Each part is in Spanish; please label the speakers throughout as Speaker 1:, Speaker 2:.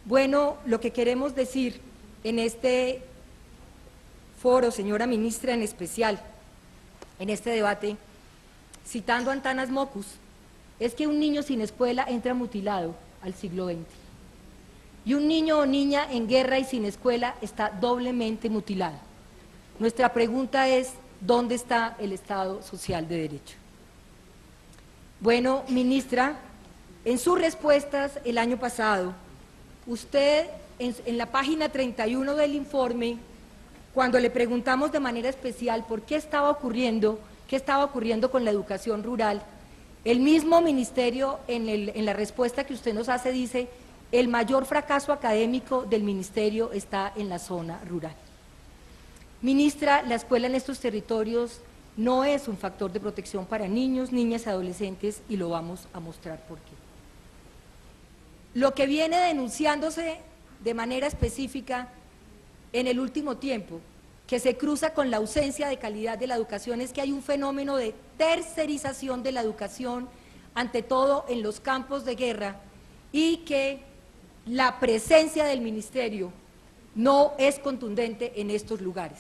Speaker 1: Bueno, lo que queremos decir en este foro, señora ministra, en especial, en este debate, citando a Antanas Mockus, es que un niño sin escuela entra mutilado al siglo XX. Y un niño o niña en guerra y sin escuela está doblemente mutilado. Nuestra pregunta es, ¿dónde está el Estado Social de Derecho? Bueno, ministra, en sus respuestas el año pasado, usted en la página 31 del informe, cuando le preguntamos de manera especial por qué estaba ocurriendo con la educación rural, el mismo ministerio en la respuesta que usted nos hace dice: el mayor fracaso académico del ministerio está en la zona rural. Ministra, la escuela en estos territorios no es un factor de protección para niños, niñas y adolescentes, y lo vamos a mostrar por qué. Lo que viene denunciándose de manera específica en el último tiempo, que se cruza con la ausencia de calidad de la educación, es que hay un fenómeno de tercerización de la educación, ante todo en los campos de guerra, y que la presencia del ministerio no es contundente en estos lugares.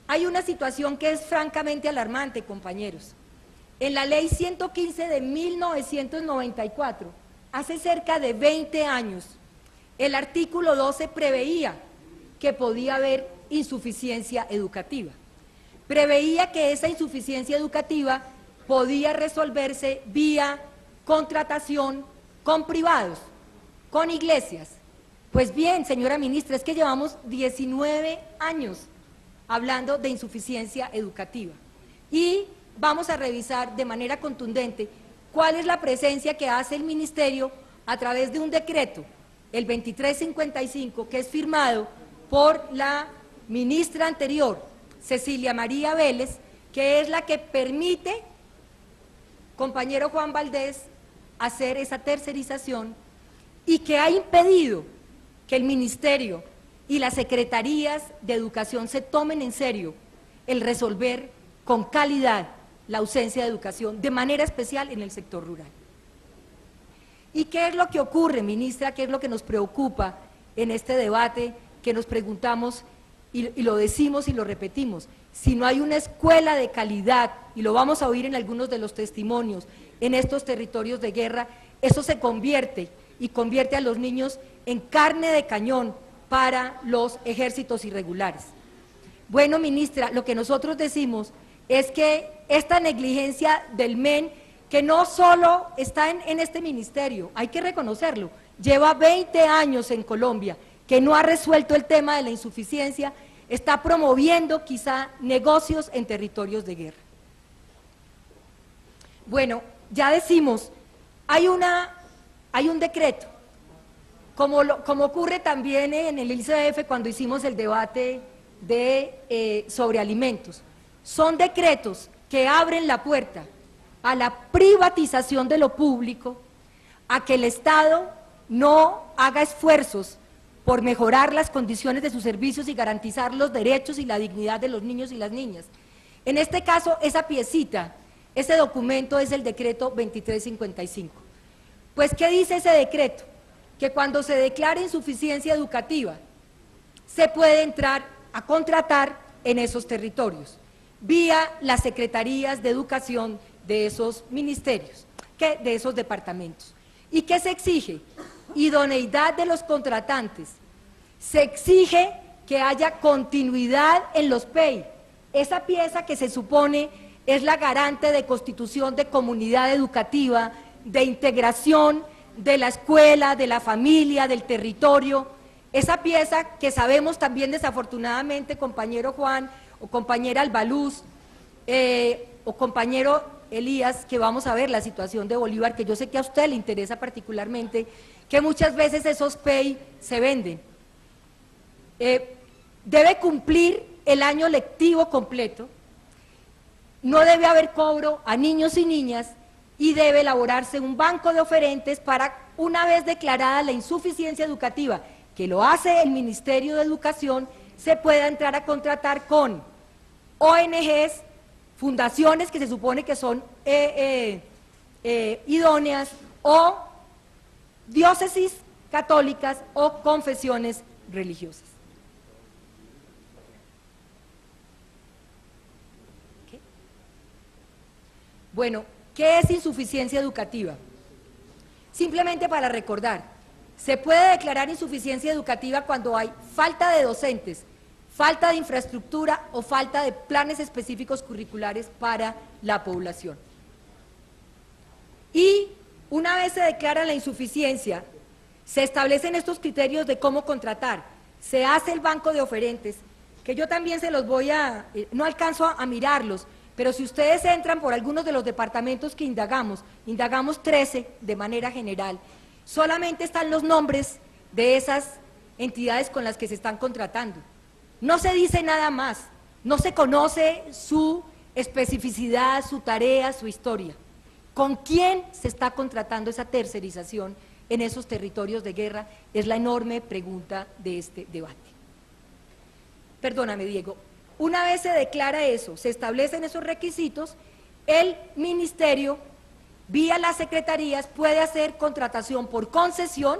Speaker 1: Hay una situación que es francamente alarmante, compañeros. En la ley 115 de 1994, hace cerca de 20 años, el artículo 12 preveía que podía haber insuficiencia educativa. Preveía que esa insuficiencia educativa podía resolverse vía contratación con privados, con iglesias. Pues bien, señora ministra, es que llevamos 19 años hablando de insuficiencia educativa y vamos a revisar de manera contundente cuál es la presencia que hace el ministerio a través de un decreto, el 2355, que es firmado por la ministra anterior, Cecilia María Vélez, que es la que permite, compañero Juan Valdés, hacer esa tercerización y que ha impedido que el ministerio y las secretarías de educación se tomen en serio el resolver con calidad la ausencia de educación, de manera especial en el sector rural. ¿Y qué es lo que ocurre, ministra? ¿Qué es lo que nos preocupa en este debate que nos preguntamos y lo decimos y lo repetimos? Si no hay una escuela de calidad, y lo vamos a oír en algunos de los testimonios, en estos territorios de guerra, eso se convierte a los niños en carne de cañón para los ejércitos irregulares. Bueno, ministra, lo que nosotros decimos es que esta negligencia del MEN, que no solo está en este ministerio, hay que reconocerlo, lleva 20 años en Colombia, que no ha resuelto el tema de la insuficiencia, está promoviendo quizá negocios en territorios de guerra. Bueno, ya decimos, hay un decreto, como ocurre también en el ICF cuando hicimos el debate sobre alimentos. Son decretos que abren la puerta a la privatización de lo público, a que el Estado no haga esfuerzos por mejorar las condiciones de sus servicios y garantizar los derechos y la dignidad de los niños y las niñas. En este caso, esa piecita, ese documento es el decreto 2355. Pues, ¿qué dice ese decreto? Que cuando se declare insuficiencia educativa, se puede entrar a contratar en esos territorios, vía las secretarías de educación de esos ministerios, de esos departamentos. ¿Y qué se exige? Idoneidad de los contratantes. Se exige que haya continuidad en los PEI, esa pieza que se supone es la garante de constitución de comunidad educativa, de integración de la escuela, de la familia, del territorio, esa pieza que sabemos también desafortunadamente, compañero Juan o compañera Albaluz o compañero Elías, que vamos a ver la situación de Bolívar, que yo sé que a usted le interesa particularmente, que muchas veces esos PEI se venden. Debe cumplir el año lectivo completo, no debe haber cobro a niños y niñas y debe elaborarse un banco de oferentes para, una vez declarada la insuficiencia educativa, que lo hace el Ministerio de Educación, se pueda entrar a contratar con ONGs, fundaciones que se supone que son idóneas, o diócesis católicas o confesiones religiosas. ¿Qué? Bueno, ¿qué es insuficiencia educativa? Simplemente para recordar, se puede declarar insuficiencia educativa cuando hay falta de docentes, falta de infraestructura o falta de planes específicos curriculares para la población. Y una vez se declara la insuficiencia, se establecen estos criterios de cómo contratar, se hace el banco de oferentes, que yo también se los voy a, no alcanzo a mirarlos, pero si ustedes entran por algunos de los departamentos que indagamos 13 de manera general, solamente están los nombres de esas entidades con las que se están contratando. No se dice nada más, no se conoce su especificidad, su tarea, su historia. ¿Con quién se está contratando esa tercerización en esos territorios de guerra? Es la enorme pregunta de este debate. Perdóname, Diego. Una vez se declara eso, se establecen esos requisitos, el ministerio, vía las secretarías, puede hacer contratación por concesión,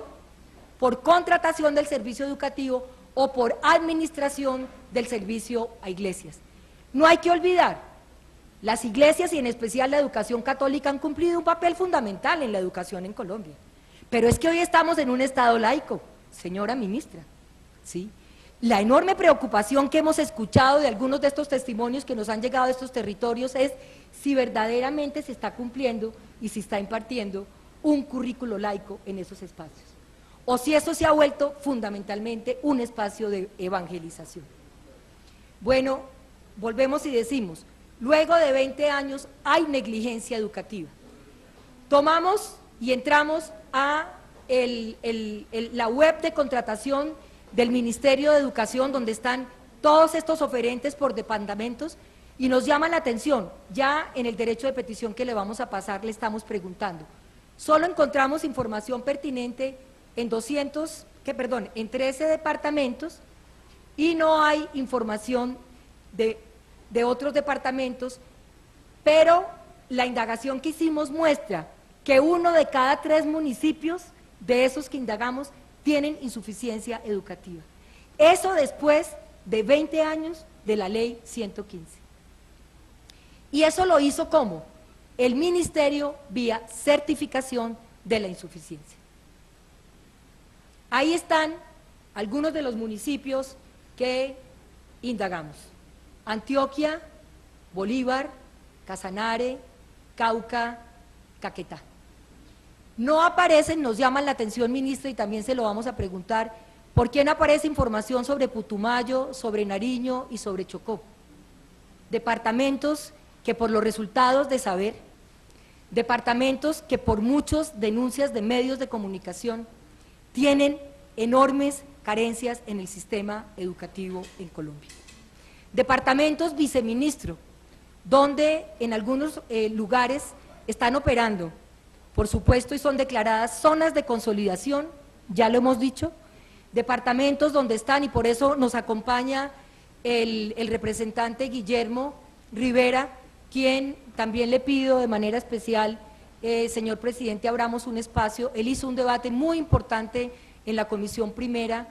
Speaker 1: por contratación del servicio educativo o por administración del servicio a iglesias. No hay que olvidar, las iglesias y en especial la educación católica han cumplido un papel fundamental en la educación en Colombia. Pero es que hoy estamos en un estado laico, señora ministra, ¿sí? La enorme preocupación que hemos escuchado de algunos de estos testimonios que nos han llegado a estos territorios es si verdaderamente se está cumpliendo y si está impartiendo un currículo laico en esos espacios, o si eso se ha vuelto fundamentalmente un espacio de evangelización. Bueno, volvemos y decimos, luego de 20 años hay negligencia educativa. Tomamos y entramos a la web de contratación del Ministerio de Educación, donde están todos estos oferentes por departamentos, y nos llama la atención, ya en el derecho de petición que le vamos a pasar le estamos preguntando, solo encontramos información pertinente en 13 departamentos y no hay información de otros departamentos, pero la indagación que hicimos muestra que 1 de cada 3 municipios de esos que indagamos tienen insuficiencia educativa. Eso después de 20 años de la ley 115. Y eso lo hizo ¿cómo? El ministerio vía certificación de la insuficiencia. Ahí están algunos de los municipios que indagamos: Antioquia, Bolívar, Casanare, Cauca, Caquetá. No aparecen, nos llaman la atención, ministra, y también se lo vamos a preguntar, ¿por qué no aparece información sobre Putumayo, sobre Nariño y sobre Chocó? Departamentos que por los resultados de saber, departamentos que por muchas denuncias de medios de comunicación tienen enormes carencias en el sistema educativo en Colombia. Departamentos, viceministro, donde en algunos lugares están operando, por supuesto, y son declaradas zonas de consolidación, ya lo hemos dicho, departamentos donde están, y por eso nos acompaña el representante Guillermo Rivera, quien también le pido de manera especial, señor presidente, abramos un espacio. Él hizo un debate muy importante en la Comisión Primera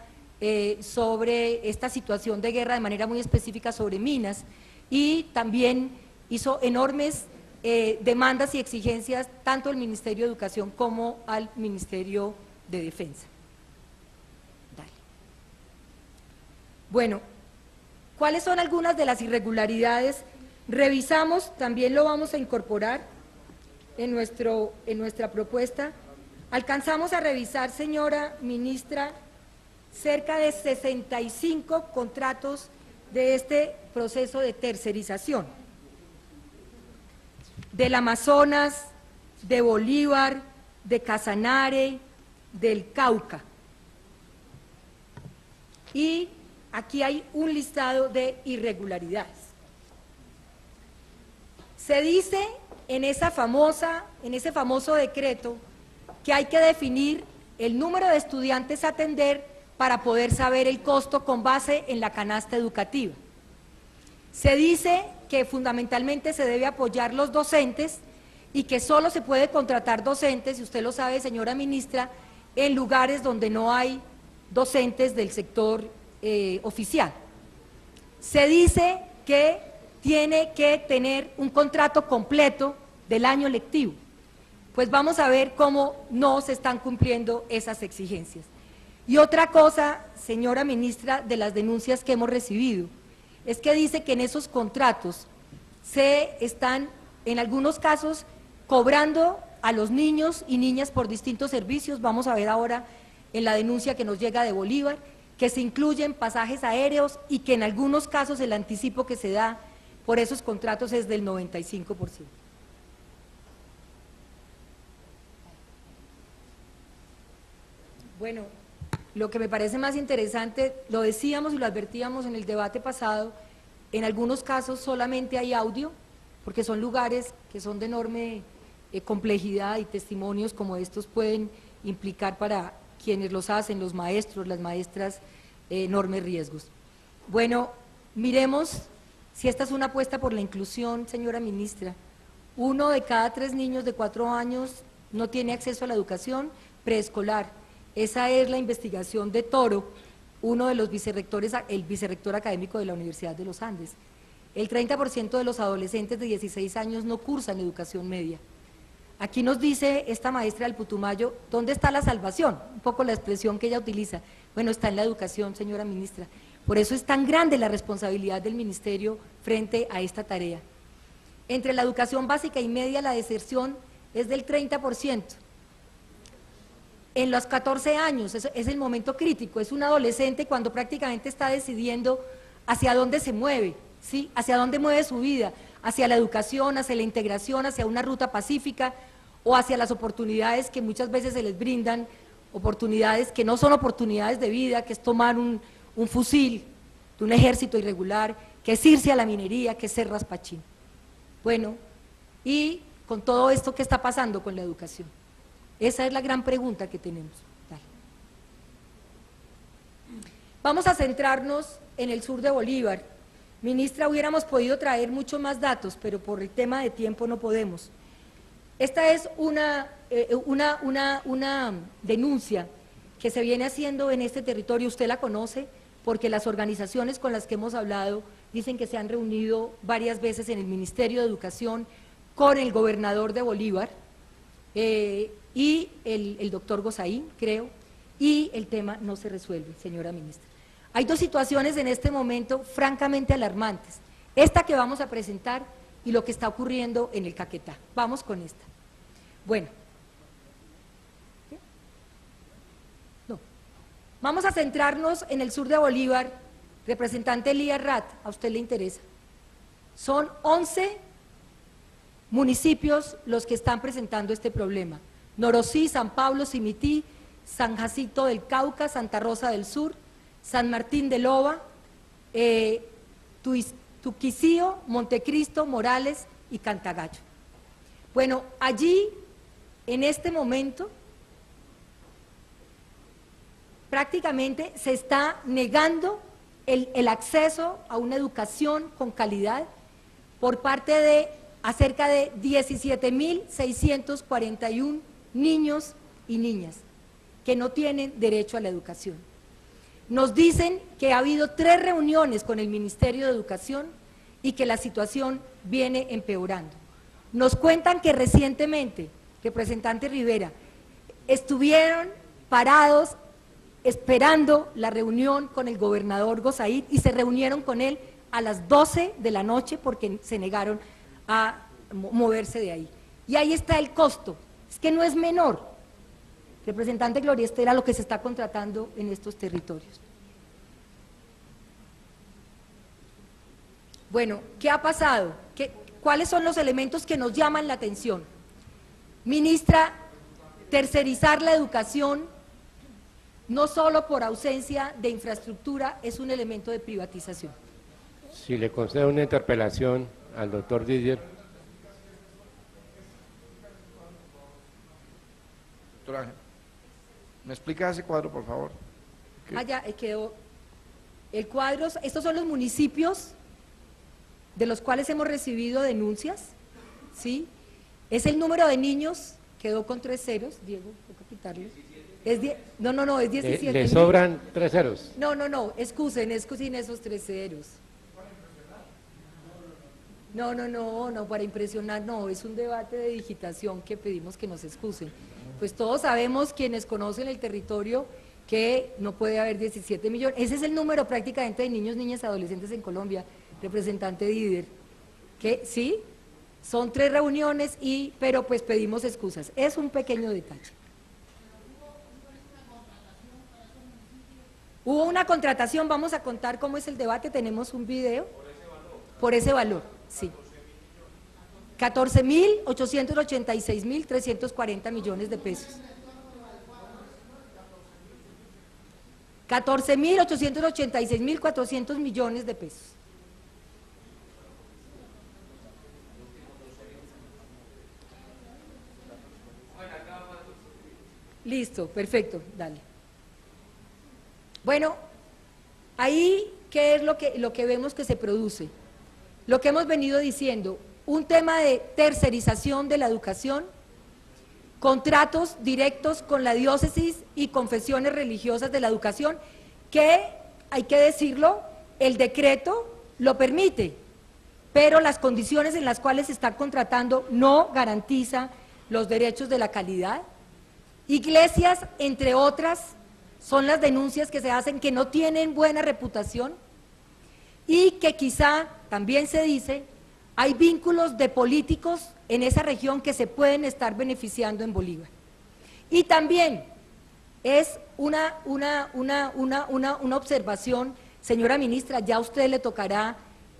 Speaker 1: sobre esta situación de guerra, de manera muy específica sobre minas, y también hizo enormes demandas y exigencias tanto al Ministerio de Educación como al Ministerio de Defensa. Dale. Bueno, ¿cuáles son algunas de las irregularidades? Revisamos, también lo vamos a incorporar en nuestra propuesta. Alcanzamos a revisar, señora ministra, cerca de 65 contratos de este proceso de tercerización. Del Amazonas, de Bolívar, de Casanare, del Cauca. Y aquí hay un listado de irregularidades. Se dice en ese famoso decreto que hay que definir el número de estudiantes a atender para poder saber el costo con base en la canasta educativa. Se dice que fundamentalmente se debe apoyar los docentes y que solo se puede contratar docentes, y usted lo sabe, señora ministra, en lugares donde no hay docentes del sector oficial. Se dice que tiene que tener un contrato completo del año lectivo. Pues vamos a ver cómo no se están cumpliendo esas exigencias. Y otra cosa, señora ministra, de las denuncias que hemos recibido, es que dice que en esos contratos se están, en algunos casos, cobrando a los niños y niñas por distintos servicios. Vamos a ver ahora en la denuncia que nos llega de Bolívar, que se incluyen pasajes aéreos y que en algunos casos el anticipo que se da por esos contratos es del 95%. Bueno, lo que me parece más interesante, lo decíamos y lo advertíamos en el debate pasado, en algunos casos solamente hay audio, porque son lugares que son de enorme complejidad y testimonios como estos pueden implicar para quienes los hacen, los maestros, las maestras, enormes riesgos. Bueno, miremos si esta es una apuesta por la inclusión, señora ministra. 1 de cada 3 niños de 4 años no tiene acceso a la educación preescolar. Esa es la investigación de Toro, uno de los vicerrectores, el vicerrector académico de la Universidad de los Andes. El 30% de los adolescentes de 16 años no cursan educación media. Aquí nos dice esta maestra del Putumayo, ¿dónde está la salvación? Un poco la expresión que ella utiliza. Bueno, está en la educación, señora ministra. Por eso es tan grande la responsabilidad del ministerio frente a esta tarea. Entre la educación básica y media, la deserción es del 30%. En los 14 años, es el momento crítico, es un adolescente cuando prácticamente está decidiendo hacia dónde se mueve, ¿sí? Hacia dónde mueve su vida, hacia la educación, hacia la integración, hacia una ruta pacífica o hacia las oportunidades que muchas veces se les brindan, oportunidades que no son oportunidades de vida, que es tomar un fusil de un ejército irregular, que es irse a la minería, que es ser raspachín. Bueno, y con todo esto, ¿qué está pasando con la educación? Esa es la gran pregunta que tenemos. Dale. Vamos a centrarnos en el sur de Bolívar. Ministra, hubiéramos podido traer muchos más datos, pero por el tema de tiempo no podemos. Esta es una denuncia que se viene haciendo en este territorio, usted la conoce, porque las organizaciones con las que hemos hablado dicen que se han reunido varias veces en el Ministerio de Educación con el gobernador de Bolívar, y el doctor Gozaín, creo, y el tema no se resuelve, señora ministra. Hay 2 situaciones en este momento francamente alarmantes, esta que vamos a presentar y lo que está ocurriendo en el Caquetá. Vamos con esta. Bueno, no. Vamos a centrarnos en el sur de Bolívar, representante Elías Rat, a usted le interesa. Son 11 municipios los que están presentando este problema: Norosí, San Pablo, Simití, San Jacinto del Cauca, Santa Rosa del Sur, San Martín de Loba, Tuquicío, Montecristo, Morales y Cantagallo. Bueno, allí, en este momento, prácticamente se está negando el acceso a una educación con calidad por parte de acerca de 17.641 niños y niñas que no tienen derecho a la educación. Nos dicen que ha habido 3 reuniones con el Ministerio de Educación y que la situación viene empeorando. Nos cuentan que recientemente, representante Rivera, estuvieron parados esperando la reunión con el gobernador Gozaín y se reunieron con él a las 12 de la noche porque se negaron a moverse de ahí. Y ahí está el costo, es que no es menor, representante Gloria Estela, lo que se está contratando en estos territorios. Bueno, ¿qué ha pasado? ¿Cuáles son los elementos que nos llaman la atención? Ministra, tercerizar la educación, no solo por ausencia de infraestructura, es un elemento de privatización.
Speaker 2: Si le concedo una interpelación al doctor Didier.
Speaker 3: Doctor Ángel, ¿me explica ese cuadro, por favor?
Speaker 1: Ah, ya, quedó. El cuadro, estos son los municipios de los cuales hemos recibido denuncias, ¿sí? Es el número de niños, quedó con 3 ceros, Diego, tengo que quitarle. No, es 17
Speaker 2: Le
Speaker 1: mil.
Speaker 2: sobran 3 ceros.
Speaker 1: No, excusen esos 3 ceros. No, para impresionar, no, es un debate de digitación que pedimos que nos excusen. Pues todos sabemos, quienes conocen el territorio, que no puede haber 17 millones. Ese es el número prácticamente de niños, niñas, adolescentes en Colombia, representante Dider. Que sí, son 3 reuniones, pero pues pedimos excusas. Es un pequeño detalle. Hubo una contratación, vamos a contar cómo es el debate, tenemos un video. Por ese valor, sí. 14.886.340 millones de pesos. 14.886.400 millones de pesos. Listo, perfecto, dale. Bueno, ahí, ¿qué es lo que vemos que se produce? Lo que hemos venido diciendo, un tema de tercerización de la educación, contratos directos con la diócesis y confesiones religiosas de la educación, que, hay que decirlo, el decreto lo permite, pero las condiciones en las cuales se está contratando no garantiza los derechos de la calidad. Iglesias, entre otras, son las denuncias que se hacen, que no tienen buena reputación y que quizá, también se dice, hay vínculos de políticos en esa región que se pueden estar beneficiando en Bolívar. Y también es una observación, señora ministra, ya a usted le tocará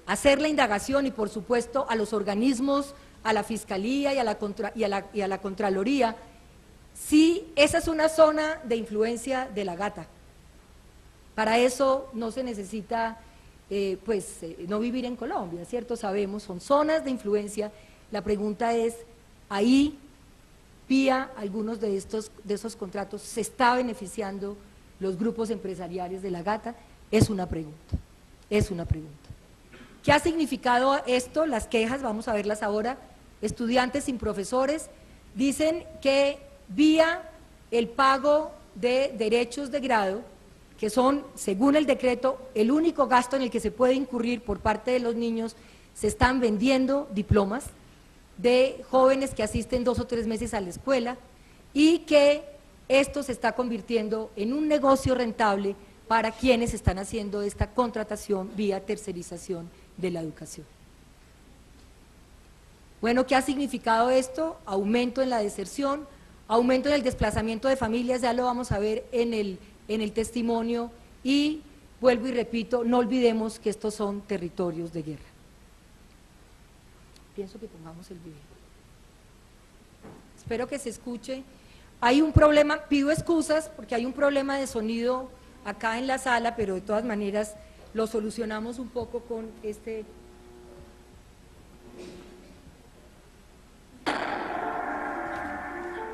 Speaker 1: hacer la indagación y por supuesto a los organismos, a la Fiscalía y a la Contraloría, si esa es una zona de influencia de la Gata. Para eso no se necesita no vivir en Colombia, ¿cierto? Sabemos, son zonas de influencia. La pregunta es, ahí, vía algunos de esos contratos, ¿se está beneficiando los grupos empresariales de la Gata? Es una pregunta, es una pregunta. ¿Qué ha significado esto? Las quejas, vamos a verlas ahora. Estudiantes sin profesores dicen que vía el pago de derechos de grado, que son, según el decreto, el único gasto en el que se puede incurrir por parte de los niños, se están vendiendo diplomas de jóvenes que asisten 2 o 3 meses a la escuela y que esto se está convirtiendo en un negocio rentable para quienes están haciendo esta contratación vía tercerización de la educación. Bueno, ¿qué ha significado esto? Aumento en la deserción, aumento en el desplazamiento de familias, ya lo vamos a ver en el testimonio, y vuelvo y repito, no olvidemos que estos son territorios de guerra. Pienso que pongamos el video. Espero que se escuche. Hay un problema, pido excusas porque hay un problema de sonido acá en la sala, pero de todas maneras lo solucionamos un poco con este...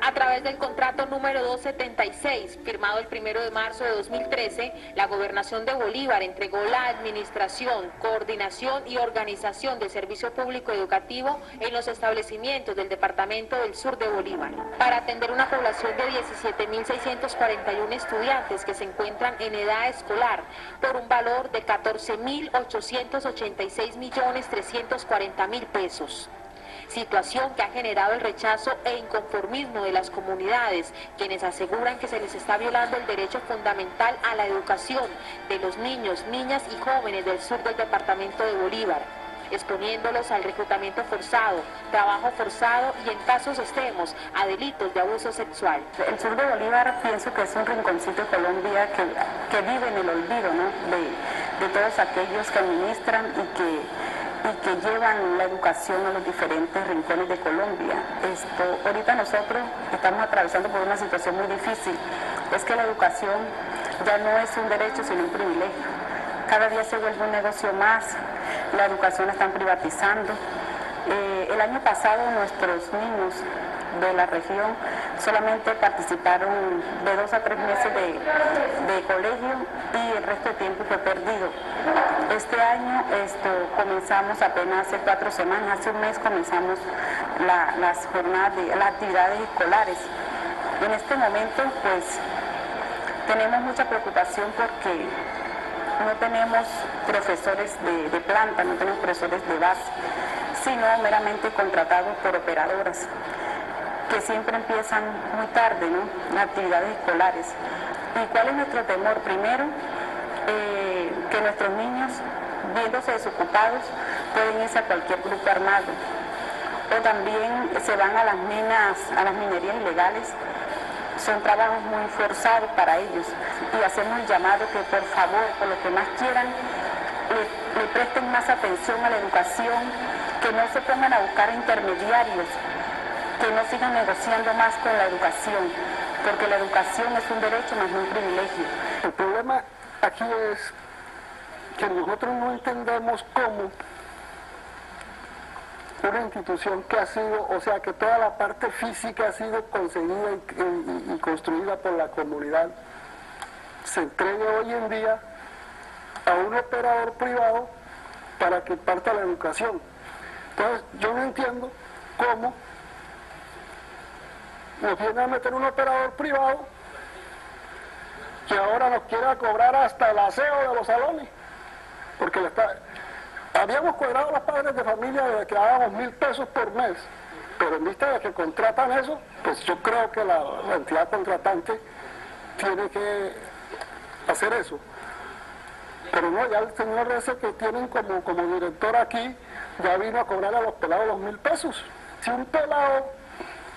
Speaker 4: A través del contrato número 276, firmado el 1 de marzo de 2013, la Gobernación de Bolívar entregó la administración, coordinación y organización del servicio público educativo en los establecimientos del departamento del sur de Bolívar, para atender una población de 17.641 estudiantes que se encuentran en edad escolar, por un valor de 14.886.340.000 pesos. Situación que ha generado el rechazo e inconformismo de las comunidades, quienes aseguran que se les está violando el derecho fundamental a la educación de los niños, niñas y jóvenes del sur del departamento de Bolívar, exponiéndolos al reclutamiento forzado, trabajo forzado y en casos extremos a delitos de abuso sexual.
Speaker 5: El sur de Bolívar pienso que es un rinconcito de Colombia que vive en el olvido, ¿no?, de todos aquellos que administran y que llevan la educación a los diferentes rincones de Colombia. Ahorita nosotros estamos atravesando por una situación muy difícil. Es que la educación ya no es un derecho, sino un privilegio. Cada día se vuelve un negocio más, la educación la están privatizando. El año pasado nuestros niños de la región solamente participaron de 2 a 3 meses de colegio y el resto de tiempo fue perdido. Este año comenzamos apenas hace 4 semanas, hace un mes comenzamos las jornadas, las actividades escolares. En este momento pues tenemos mucha preocupación porque no tenemos profesores de planta, no tenemos profesores de base, sino meramente contratados por operadoras, que siempre empiezan muy tarde, ¿no?, en actividades escolares. ¿Y cuál es nuestro temor? Primero, que nuestros niños, viéndose desocupados, pueden irse a cualquier grupo armado, o también se van a las minas, a las minerías ilegales. Son trabajos muy forzados para ellos, y hacemos el llamado que por favor, por lo que más quieran, le presten más atención a la educación, que no se pongan a buscar intermediarios, que no sigan negociando más con la educación, porque la educación es un derecho más no un privilegio.
Speaker 6: El problema aquí es que nosotros no entendemos cómo una institución que ha sido, o sea, que toda la parte física ha sido conseguida y construida por la comunidad, se entregue hoy en día a un operador privado para que parta la educación. Entonces, yo no entiendo cómo nos viene a meter un operador privado que ahora nos quiera cobrar hasta el aseo de los salones, porque habíamos cobrado a los padres de familia de que dábamos 1.000 pesos por mes, pero en vista de que contratan eso, pues yo creo que la entidad contratante tiene que hacer eso. Pero no, ya el señor ese que tienen como director aquí, ya vino a cobrar a los pelados los 1.000 pesos. Si un pelado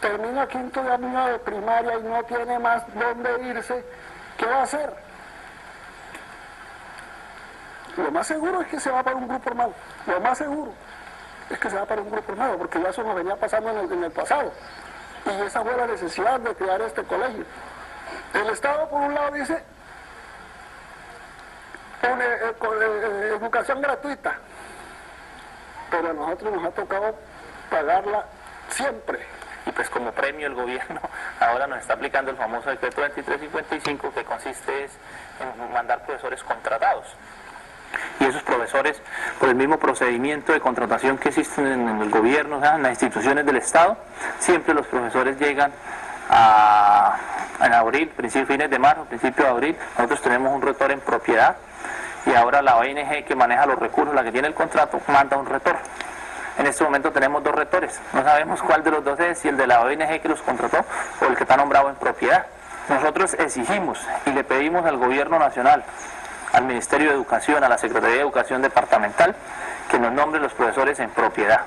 Speaker 6: termina quinto de año de primaria y no tiene más dónde irse, ¿qué va a hacer? Lo más seguro es que se va para un grupo armado. Lo más seguro es que se va para un grupo armado, porque ya eso nos venía pasando en el pasado. Y esa fue la necesidad de crear este colegio. El Estado, por un lado, dice educación gratuita, pero a nosotros nos ha tocado pagarla siempre.
Speaker 7: Y pues como premio el gobierno ahora nos está aplicando el famoso decreto 2355, que consiste en mandar profesores contratados. Y esos profesores, por el mismo procedimiento de contratación que existen en el gobierno, o sea, en las instituciones del Estado, siempre los profesores llegan en abril, fines de marzo, principio de abril. Nosotros tenemos un rector en propiedad, y ahora la ONG que maneja los recursos, la que tiene el contrato, manda un rector. En este momento tenemos 2 rectores, no sabemos cuál de los 2 es, si el de la ONG que los contrató o el que está nombrado en propiedad. Nosotros exigimos y le pedimos al gobierno nacional, al Ministerio de Educación, a la Secretaría de Educación Departamental, que nos nombren los profesores en propiedad.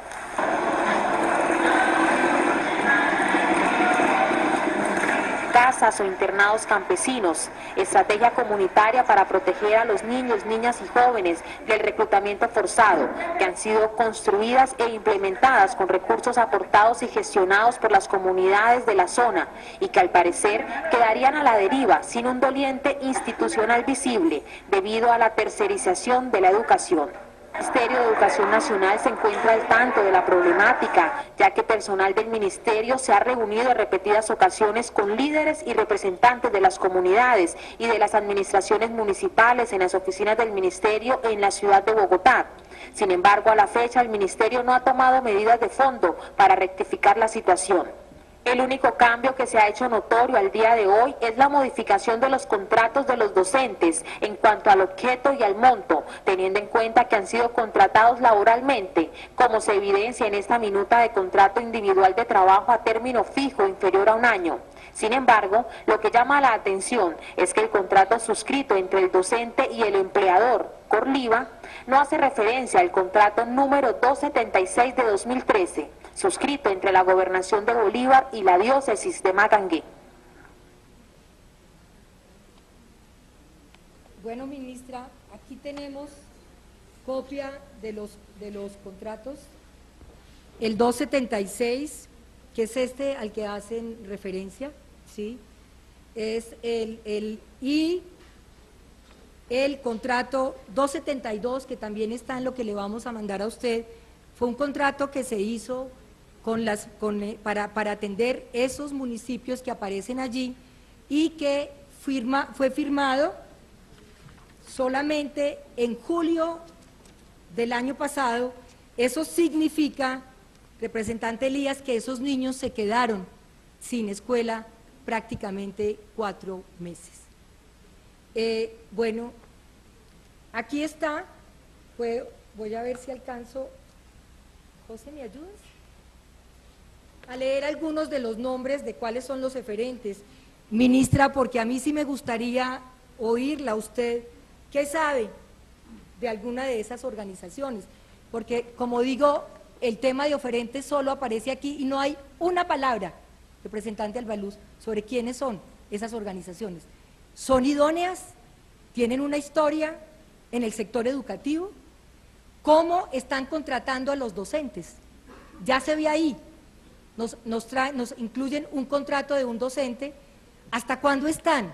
Speaker 4: Casas o internados campesinos, estrategia comunitaria para proteger a los niños, niñas y jóvenes del reclutamiento forzado, que han sido construidas e implementadas con recursos aportados y gestionados por las comunidades de la zona, y que al parecer quedarían a la deriva sin un doliente institucional visible debido a la tercerización de la educación. El Ministerio de Educación Nacional se encuentra al tanto de la problemática, ya que personal del ministerio se ha reunido en repetidas ocasiones con líderes y representantes de las comunidades y de las administraciones municipales en las oficinas del ministerio en la ciudad de Bogotá. Sin embargo, a la fecha el ministerio no ha tomado medidas de fondo para rectificar la situación. El único cambio que se ha hecho notorio al día de hoy es la modificación de los contratos de los docentes en cuanto al objeto y al monto, teniendo en cuenta que han sido contratados laboralmente, como se evidencia en esta minuta de contrato individual de trabajo a término fijo inferior a 1 año. Sin embargo, lo que llama la atención es que el contrato suscrito entre el docente y el empleador, Corliva, no hace referencia al contrato número 276 de 2013, suscrito entre la Gobernación de Bolívar y la Diócesis de Magangué.
Speaker 1: Bueno, ministra, aquí tenemos copia de los contratos. El 276, que es este al que hacen referencia, ¿sí? Es y el contrato 272, que también está en lo que le vamos a mandar a usted, fue un contrato que se hizo para atender esos municipios que aparecen allí y que fue firmado solamente en julio del año pasado. Eso significa, representante Elías, que esos niños se quedaron sin escuela prácticamente 4 meses. Bueno, aquí está, voy a ver si alcanzo. José, ¿me ayudas? A leer algunos de los nombres de cuáles son los referentes. Ministra, porque a mí sí me gustaría oírla a usted, ¿qué sabe de alguna de esas organizaciones? Porque, como digo, el tema de oferentes solo aparece aquí y no hay una palabra, representante Albaluz, sobre quiénes son esas organizaciones. ¿Son idóneas? ¿Tienen una historia en el sector educativo? ¿Cómo están contratando a los docentes? Ya se ve ahí, nos incluyen un contrato de un docente. ¿Hasta cuándo están?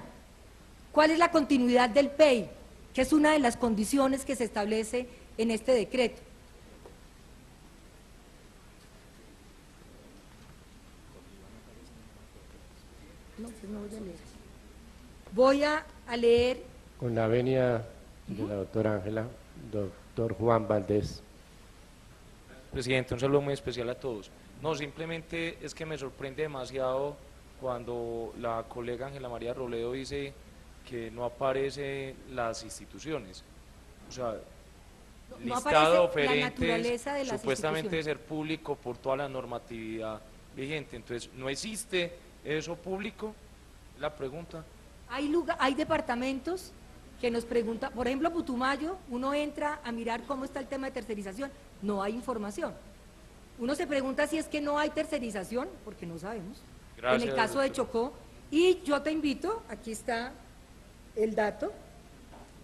Speaker 1: ¿Cuál es la continuidad del PEI? Que es una de las condiciones que se establece en este decreto. No, pues no voy a leer. Voy a leer.
Speaker 2: Con la venia de la doctora Ángela, doctor Juan Valdés.
Speaker 8: Presidente, un saludo muy especial a todos. No, simplemente es que me sorprende demasiado cuando la colega Ángela María Robledo dice que no aparecen las instituciones. O sea,
Speaker 1: No
Speaker 8: listado de
Speaker 1: aparece la naturaleza de
Speaker 8: oferentes
Speaker 1: las
Speaker 8: supuestamente de
Speaker 1: instituciones.
Speaker 8: ser público por toda la normatividad vigente. Entonces, ¿no existe eso público? La pregunta.
Speaker 1: Hay departamentos que nos preguntan, por ejemplo, Putumayo, uno entra a mirar cómo está el tema de tercerización, no hay información. Uno se pregunta si es que no hay tercerización, porque no sabemos.
Speaker 8: Gracias,
Speaker 1: en el caso de
Speaker 8: doctor.
Speaker 1: Chocó, y yo te invito, aquí está el dato,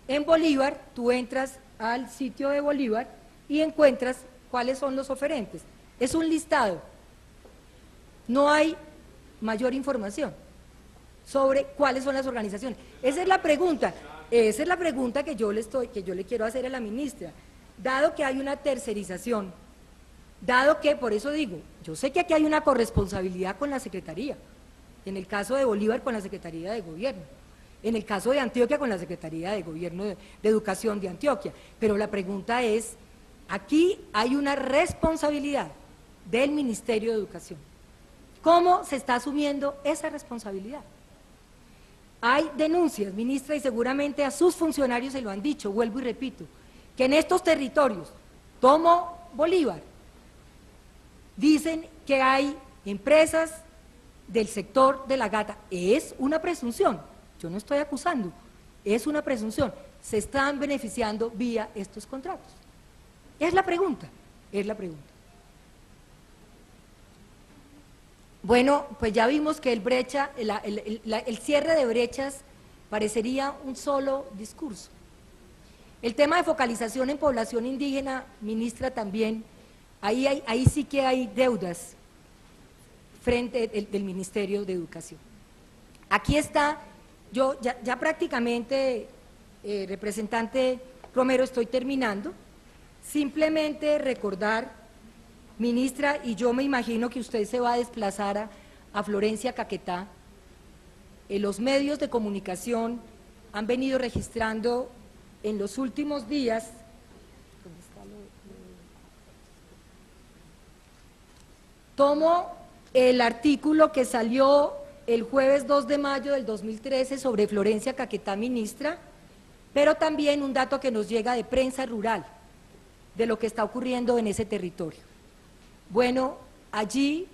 Speaker 1: en Bolívar, tú entras al sitio de Bolívar y encuentras cuáles son los oferentes. Es un listado, no hay mayor información sobre cuáles son las organizaciones. Esa es la pregunta que yo le quiero hacer a la ministra. Dado que hay una tercerización, dado que, por eso digo, yo sé que aquí hay una corresponsabilidad con la Secretaría, en el caso de Bolívar con la Secretaría de Gobierno, en el caso de Antioquia con la Secretaría de Gobierno de Educación de Antioquia, pero la pregunta es, aquí hay una responsabilidad del Ministerio de Educación. ¿Cómo se está asumiendo esa responsabilidad? Hay denuncias, ministra, y seguramente a sus funcionarios se lo han dicho, vuelvo y repito, que en estos territorios, tomo Bolívar, dicen que hay empresas del sector de la gata. Es una presunción, yo no estoy acusando, es una presunción. Se están beneficiando vía estos contratos. Es la pregunta, es la pregunta. Bueno, pues ya vimos que el cierre de brechas parecería un solo discurso. El tema de focalización en población indígena, ministra, también, ahí sí que hay deudas frente del Ministerio de Educación. Aquí está, yo ya prácticamente, representante Romero, estoy terminando, simplemente recordar, ministra, y yo me imagino que usted se va a desplazar a Florencia, Caquetá. Los medios de comunicación han venido registrando en los últimos días, tomo el artículo que salió el jueves 2 de mayo del 2013 sobre Florencia, Caquetá, ministra, pero también un dato que nos llega de prensa rural, de lo que está ocurriendo en ese territorio. Bueno, allí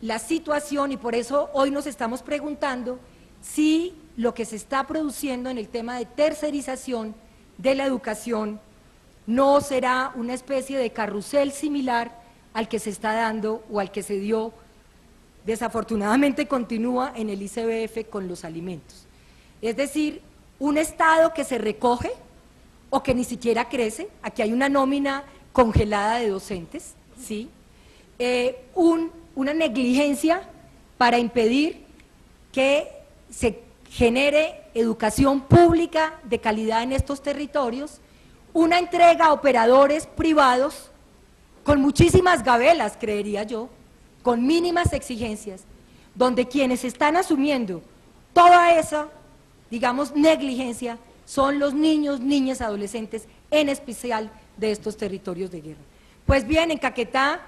Speaker 1: la situación, y por eso hoy nos estamos preguntando si lo que se está produciendo en el tema de tercerización de la educación no será una especie de carrusel similar al que se está dando o al que se dio, desafortunadamente continúa en el ICBF con los alimentos. Es decir, un Estado que se recoge o que ni siquiera crece, aquí hay una nómina congelada de docentes, ¿sí? Una negligencia para impedir que se genere educación pública de calidad en estos territorios, una entrega a operadores privados con muchísimas gabelas, creería yo, con mínimas exigencias, donde quienes están asumiendo toda esa, digamos, negligencia son los niños, niñas, adolescentes, en especial de estos territorios de guerra. Pues bien, en Caquetá,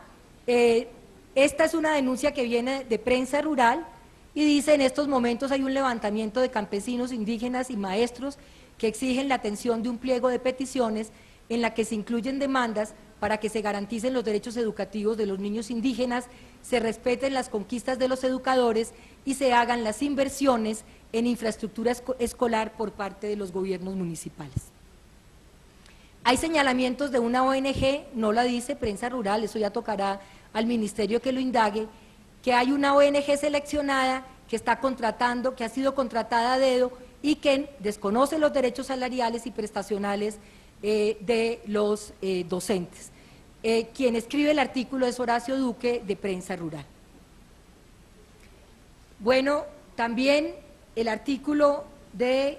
Speaker 1: esta es una denuncia que viene de prensa rural, y dice: en estos momentos hay un levantamiento de campesinos, indígenas y maestros que exigen la atención de un pliego de peticiones en la que se incluyen demandas para que se garanticen los derechos educativos de los niños indígenas, se respeten las conquistas de los educadores y se hagan las inversiones en infraestructura escolar por parte de los gobiernos municipales. Hay señalamientos de una ONG, no la dice Prensa Rural, eso ya tocará al ministerio que lo indague, que hay una ONG seleccionada que está contratando, que ha sido contratada a dedo y que desconoce los derechos salariales y prestacionales de los docentes. Quien escribe el artículo es Horacio Duque, de Prensa Rural. Bueno, también el artículo de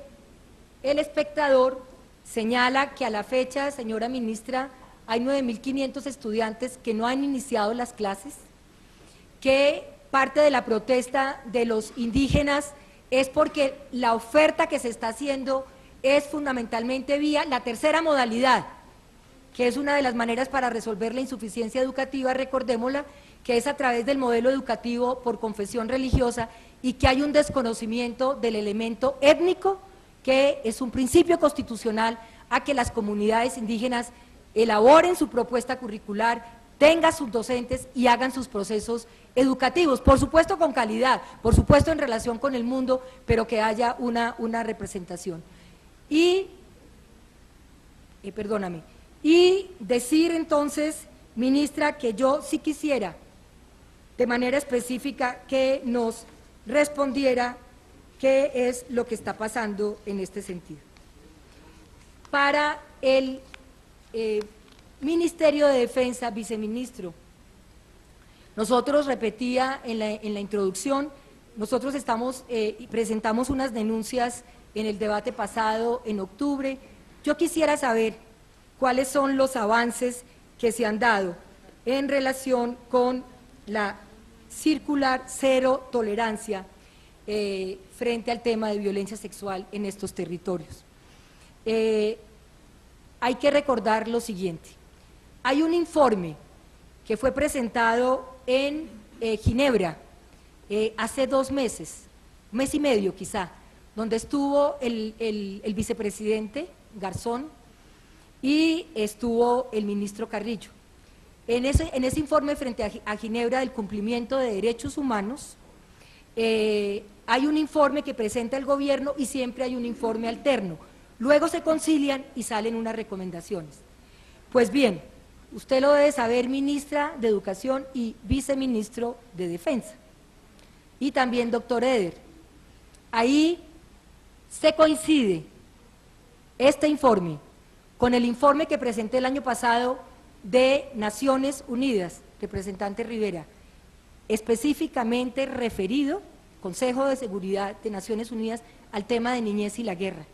Speaker 1: El Espectador señala que a la fecha, señora ministra, hay 9.500 estudiantes que no han iniciado las clases, que parte de la protesta de los indígenas es porque la oferta que se está haciendo es fundamentalmente vía la tercera modalidad, que es una de las maneras para resolver la insuficiencia educativa, recordémosla, que es a través del modelo educativo por confesión religiosa, y que hay un desconocimiento del elemento étnico, que es un principio constitucional a que las comunidades indígenas elaboren su propuesta curricular, tengan sus docentes y hagan sus procesos educativos, por supuesto con calidad, por supuesto en relación con el mundo, pero que haya una representación. Y decir entonces, ministra, que yo sí quisiera de manera específica que nos respondiera qué es lo que está pasando en este sentido. Para el Ministerio de Defensa, viceministro, nosotros, repetía en la introducción, nosotros presentamos unas denuncias en el debate pasado en octubre. Yo quisiera saber cuáles son los avances que se han dado en relación con la circular cero tolerancia frente al tema de violencia sexual en estos territorios. Hay que recordar lo siguiente: hay un informe que fue presentado en Ginebra hace 2 meses, un mes y medio quizá, donde estuvo el vicepresidente Garzón y estuvo el ministro Carrillo. En ese informe frente a Ginebra del cumplimiento de derechos humanos, hay un informe que presenta el gobierno y siempre hay un informe alterno. Luego se concilian y salen unas recomendaciones. Pues bien, usted lo debe saber, ministra de Educación y viceministro de Defensa, y también doctor Eder. Ahí se coincide este informe con el informe que presenté el año pasado de Naciones Unidas, representante Rivera, específicamente referido, Consejo de Seguridad de Naciones Unidas, al tema de niñez y la guerra.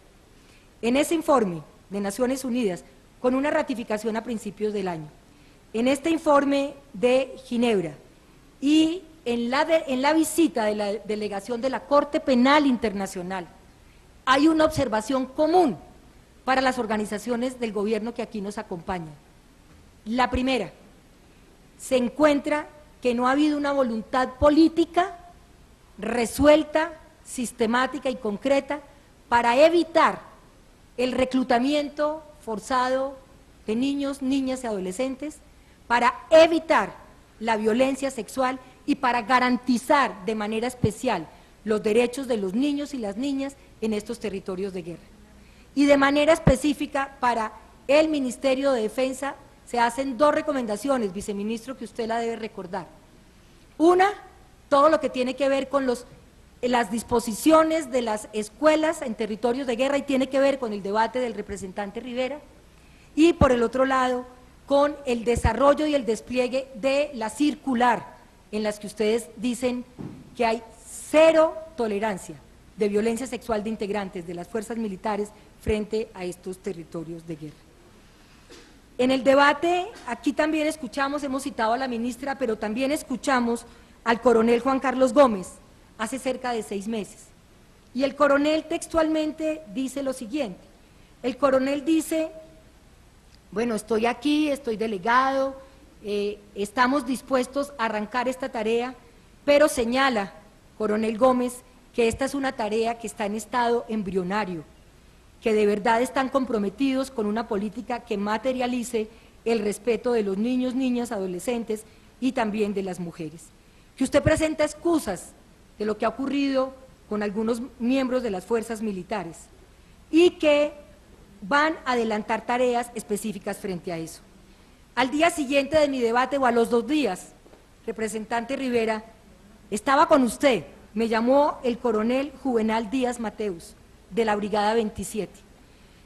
Speaker 1: En ese informe de Naciones Unidas, con una ratificación a principios del año, en este informe de Ginebra y en la visita de la delegación de la Corte Penal Internacional, hay una observación común para las organizaciones del gobierno que aquí nos acompañan. La primera, se encuentra que no ha habido una voluntad política resuelta, sistemática y concreta para evitar el reclutamiento forzado de niños, niñas y adolescentes, para evitar la violencia sexual y para garantizar de manera especial los derechos de los niños y las niñas en estos territorios de guerra. Y de manera específica para el Ministerio de Defensa se hacen 2 recomendaciones, viceministro, que usted la debe recordar. Una, todo lo que tiene que ver con las disposiciones de las escuelas en territorios de guerra y tiene que ver con el debate del representante Rivera, y por el otro lado, con el desarrollo y el despliegue de la circular, en las que ustedes dicen que hay cero tolerancia de violencia sexual de integrantes de las fuerzas militares frente a estos territorios de guerra. En el debate, aquí también escuchamos, hemos citado a la ministra, pero también escuchamos al coronel Juan Carlos Gómez, hace cerca de 6 meses. Y el coronel textualmente dice lo siguiente: el coronel dice, bueno, estoy aquí, estoy delegado, estamos dispuestos a arrancar esta tarea, pero señala coronel Gómez, que esta es una tarea que está en estado embrionario, que de verdad están comprometidos con una política que materialice el respeto de los niños, niñas, adolescentes y también de las mujeres. Que usted presenta excusas de lo que ha ocurrido con algunos miembros de las fuerzas militares y que van a adelantar tareas específicas frente a eso. Al día siguiente de mi debate, o a los 2 días, representante Rivera, estaba con usted, me llamó el coronel Juvenal Díaz Mateus, de la Brigada 27,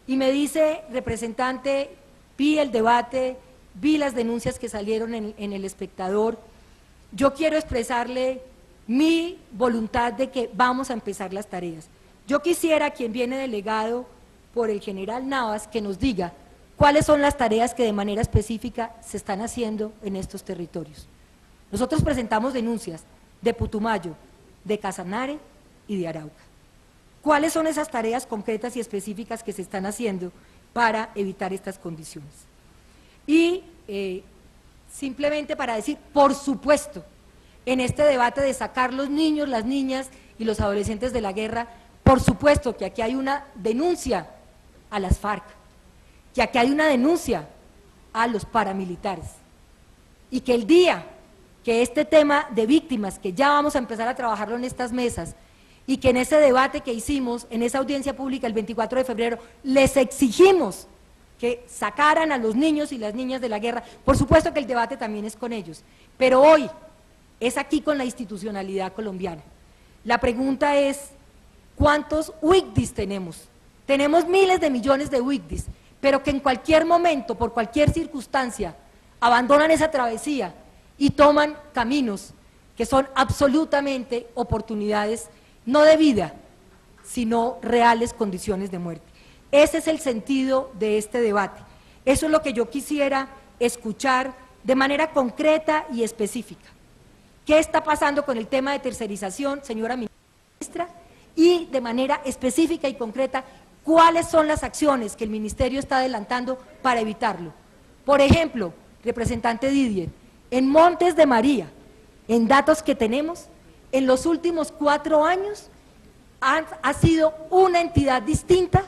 Speaker 1: y me dice, representante, vi el debate, vi las denuncias que salieron en El Espectador, yo quiero expresarle mi voluntad de que vamos a empezar las tareas. Yo quisiera, quien viene delegado por el general Navas, que nos diga cuáles son las tareas que de manera específica se están haciendo en estos territorios. Nosotros presentamos denuncias de Putumayo, de Casanare y de Arauca. ¿Cuáles son esas tareas concretas y específicas que se están haciendo para evitar estas condiciones? Y simplemente para decir, por supuesto, en este debate de sacar los niños, las niñas y los adolescentes de la guerra, por supuesto que aquí hay una denuncia a las FARC, que aquí hay una denuncia a los paramilitares, y que el día que este tema de víctimas, que ya vamos a empezar a trabajarlo en estas mesas, y que en ese debate que hicimos, en esa audiencia pública el 24 de febrero, les exigimos que sacaran a los niños y las niñas de la guerra. Por supuesto que el debate también es con ellos, pero hoy es aquí con la institucionalidad colombiana. La pregunta es, ¿cuántos WICDIS tenemos? Tenemos miles de millones de WICDIS, pero que en cualquier momento, por cualquier circunstancia, abandonan esa travesía y toman caminos que son absolutamente oportunidades, no de vida, sino reales condiciones de muerte. Ese es el sentido de este debate. Eso es lo que yo quisiera escuchar de manera concreta y específica. ¿Qué está pasando con el tema de tercerización, señora ministra? Y de manera específica y concreta, ¿cuáles son las acciones que el Ministerio está adelantando para evitarlo? Por ejemplo, representante Didier, en Montes de María, en datos que tenemos, en los últimos 4 años ha sido una entidad distinta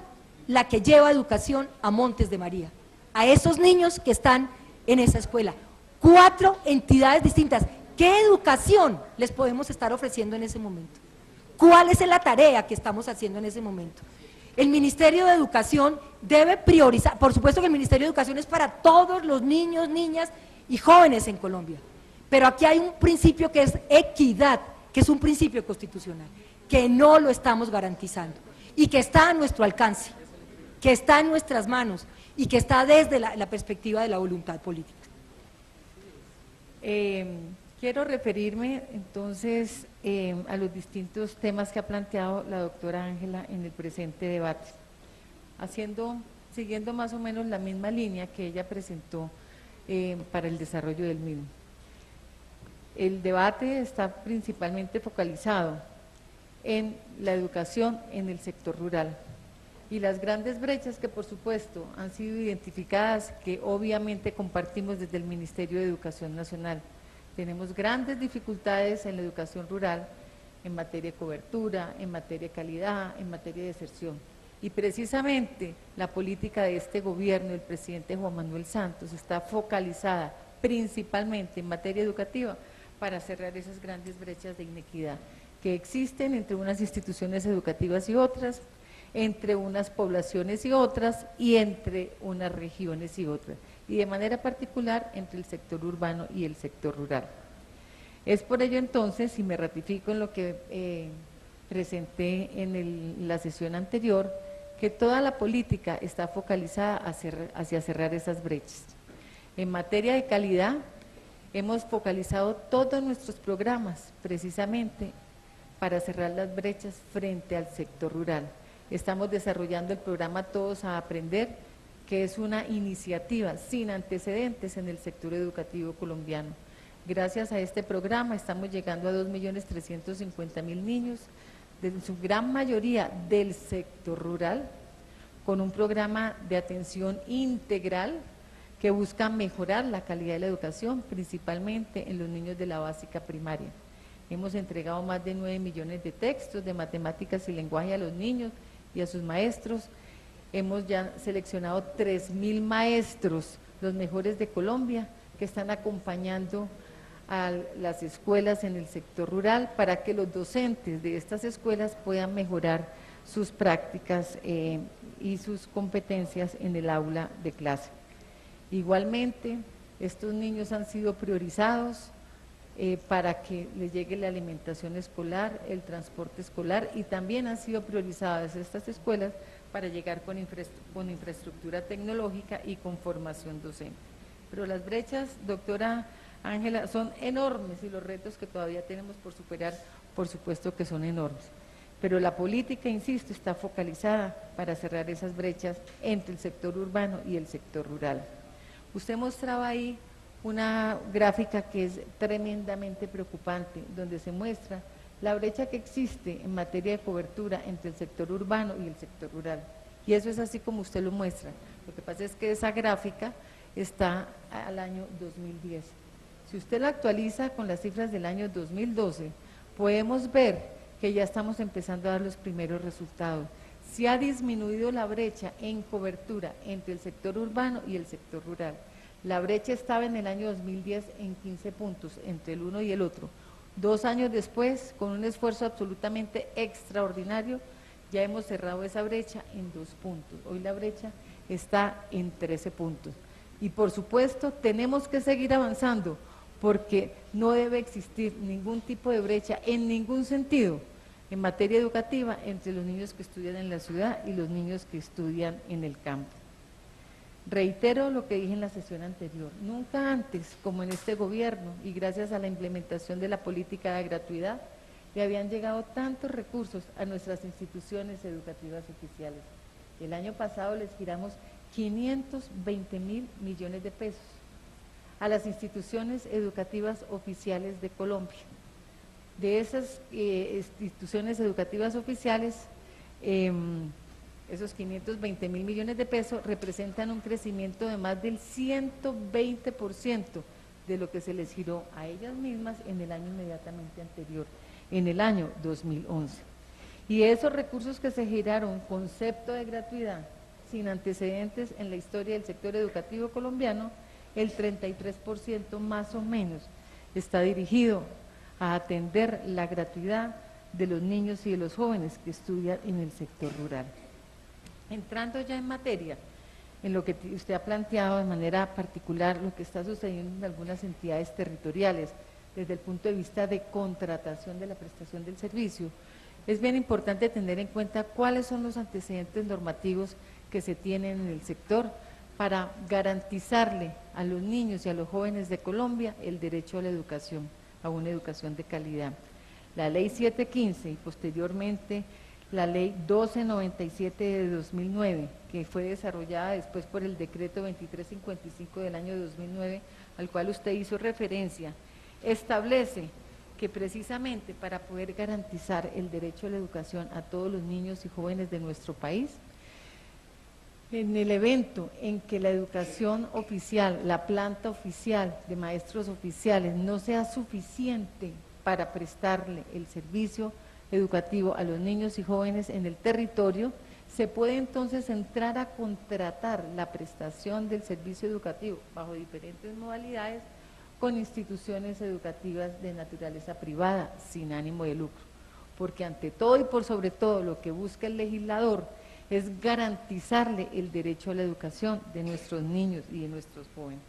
Speaker 1: la que lleva educación a Montes de María, a esos niños que están en esa escuela. 4 entidades distintas. ¿Qué educación les podemos estar ofreciendo en ese momento? ¿Cuál es la tarea que estamos haciendo en ese momento? El Ministerio de Educación debe priorizar, por supuesto que el Ministerio de Educación es para todos los niños, niñas y jóvenes en Colombia, pero aquí hay un principio que es equidad, que es un principio constitucional, que no lo estamos garantizando y que está a nuestro alcance, que está en nuestras manos y que está desde la perspectiva de la voluntad política.
Speaker 9: Quiero referirme entonces a los distintos temas que ha planteado la doctora Ángela en el presente debate, siguiendo más o menos la misma línea que ella presentó para el desarrollo del mismo. El debate está principalmente focalizado en la educación en el sector rural y las grandes brechas que por supuesto han sido identificadas, que obviamente compartimos desde el Ministerio de Educación Nacional. Tenemos grandes dificultades en la educación rural, en materia de cobertura, en materia de calidad, en materia de deserción. Y precisamente la política de este gobierno, el presidente Juan Manuel Santos, está focalizada principalmente en materia educativa para cerrar esas grandes brechas de inequidad que existen entre unas instituciones educativas y otras, entre unas poblaciones y otras, y entre unas regiones y otras, y de manera particular entre el sector urbano y el sector rural. Es por ello entonces, y me ratifico en lo que presenté en la sesión anterior, que toda la política está focalizada hacia cerrar esas brechas. En materia de calidad, hemos focalizado todos nuestros programas precisamente para cerrar las brechas frente al sector rural. Estamos desarrollando el programa Todos a Aprender, que es una iniciativa sin antecedentes en el sector educativo colombiano. Gracias a este programa estamos llegando a 2.350.000 niños, en su gran mayoría del sector rural, con un programa de atención integral que busca mejorar la calidad de la educación, principalmente en los niños de la básica primaria. Hemos entregado más de 9 millones de textos de matemáticas y lenguaje a los niños y a sus maestros. Hemos ya seleccionado 3.000 maestros, los mejores de Colombia, que están acompañando a las escuelas en el sector rural para que los docentes de estas escuelas puedan mejorar sus prácticas y sus competencias en el aula de clase. Igualmente, estos niños han sido priorizados para que les llegue la alimentación escolar, el transporte escolar, y también han sido priorizadas estas escuelas para llegar con infraestructura tecnológica y con formación docente. Pero las brechas, doctora Ángela, son enormes y los retos que todavía tenemos por superar, por supuesto que son enormes. Pero la política, insisto, está focalizada para cerrar esas brechas entre el sector urbano y el sector rural. Usted mostraba ahí una gráfica que es tremendamente preocupante, donde se muestra la brecha que existe en materia de cobertura entre el sector urbano y el sector rural. Y eso es así como usted lo muestra. Lo que pasa es que esa gráfica está al año 2010. Si usted la actualiza con las cifras del año 2012, podemos ver que ya estamos empezando a dar los primeros resultados. Se ha disminuido la brecha en cobertura entre el sector urbano y el sector rural. La brecha estaba en el año 2010 en 15 puntos entre el uno y el otro. 2 años después, con un esfuerzo absolutamente extraordinario, ya hemos cerrado esa brecha en 2 puntos. Hoy la brecha está en 13 puntos. Y por supuesto tenemos que seguir avanzando porque no debe existir ningún tipo de brecha en ningún sentido en materia educativa entre los niños que estudian en la ciudad y los niños que estudian en el campo. Reitero lo que dije en la sesión anterior, nunca antes, como en este gobierno y gracias a la implementación de la política de gratuidad, le habían llegado tantos recursos a nuestras instituciones educativas oficiales. El año pasado les giramos 520.000 millones de pesos a las instituciones educativas oficiales de Colombia. De esas instituciones educativas oficiales, esos 520.000 millones de pesos representan un crecimiento de más del 120% de lo que se les giró a ellas mismas en el año inmediatamente anterior, en el año 2011. Y esos recursos que se giraron, concepto de gratuidad, sin antecedentes en la historia del sector educativo colombiano, el 33% más o menos está dirigido a atender la gratuidad de los niños y de los jóvenes que estudian en el sector rural. Entrando ya en materia, en lo que usted ha planteado de manera particular, lo que está sucediendo en algunas entidades territoriales desde el punto de vista de contratación de la prestación del servicio, es bien importante tener en cuenta cuáles son los antecedentes normativos que se tienen en el sector para garantizarle a los niños y a los jóvenes de Colombia el derecho a la educación, a una educación de calidad. La Ley 715 y posteriormente la Ley 1297 de 2009, que fue desarrollada después por el Decreto 2355 del año 2009, al cual usted hizo referencia, establece que precisamente para poder garantizar el derecho a la educación a todos los niños y jóvenes de nuestro país, en el evento en que la educación oficial, la planta oficial de maestros oficiales no sea suficiente para prestarle el servicio educativo a los niños y jóvenes en el territorio, se puede entonces entrar a contratar la prestación del servicio educativo bajo diferentes modalidades con instituciones educativas de naturaleza privada, sin ánimo de lucro. Porque ante todo y por sobre todo lo que busca el legislador es garantizarle el derecho a la educación de nuestros niños y de nuestros jóvenes.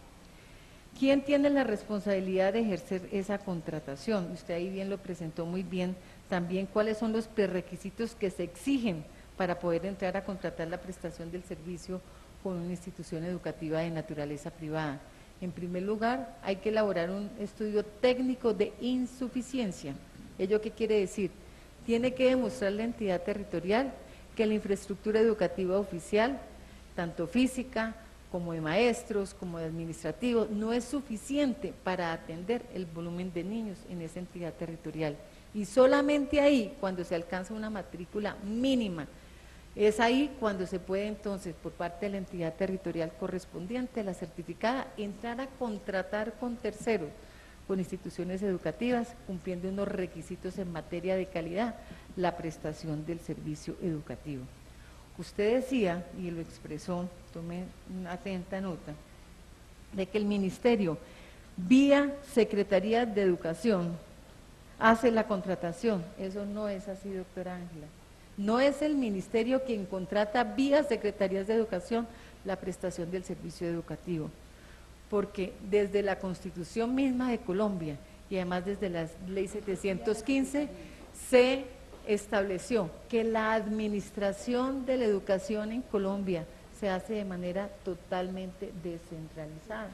Speaker 9: ¿Quién tiene la responsabilidad de ejercer esa contratación? Usted ahí bien lo presentó muy bien, también cuáles son los prerequisitos que se exigen para poder entrar a contratar la prestación del servicio con una institución educativa de naturaleza privada. En primer lugar, hay que elaborar un estudio técnico de insuficiencia. ¿Ello qué quiere decir? Tiene que demostrar la entidad territorial que la infraestructura educativa oficial, tanto física como de maestros, como de administrativos, no es suficiente para atender el volumen de niños en esa entidad territorial. Y solamente ahí, cuando se alcanza una matrícula mínima, es ahí cuando se puede entonces, por parte de la entidad territorial correspondiente, la certificada, entrar a contratar con terceros con instituciones educativas, cumpliendo unos requisitos en materia de calidad, la prestación del servicio educativo. Usted decía, y lo expresó, tome una atenta nota, de que el Ministerio, vía Secretaría de Educación, hace la contratación. Eso no es así, doctora Ángela. No es el Ministerio quien contrata vía Secretarías de Educación la prestación del servicio educativo, porque desde la Constitución misma de Colombia y además desde la Ley 715 se estableció que la administración de la educación en Colombia se hace de manera totalmente descentralizada.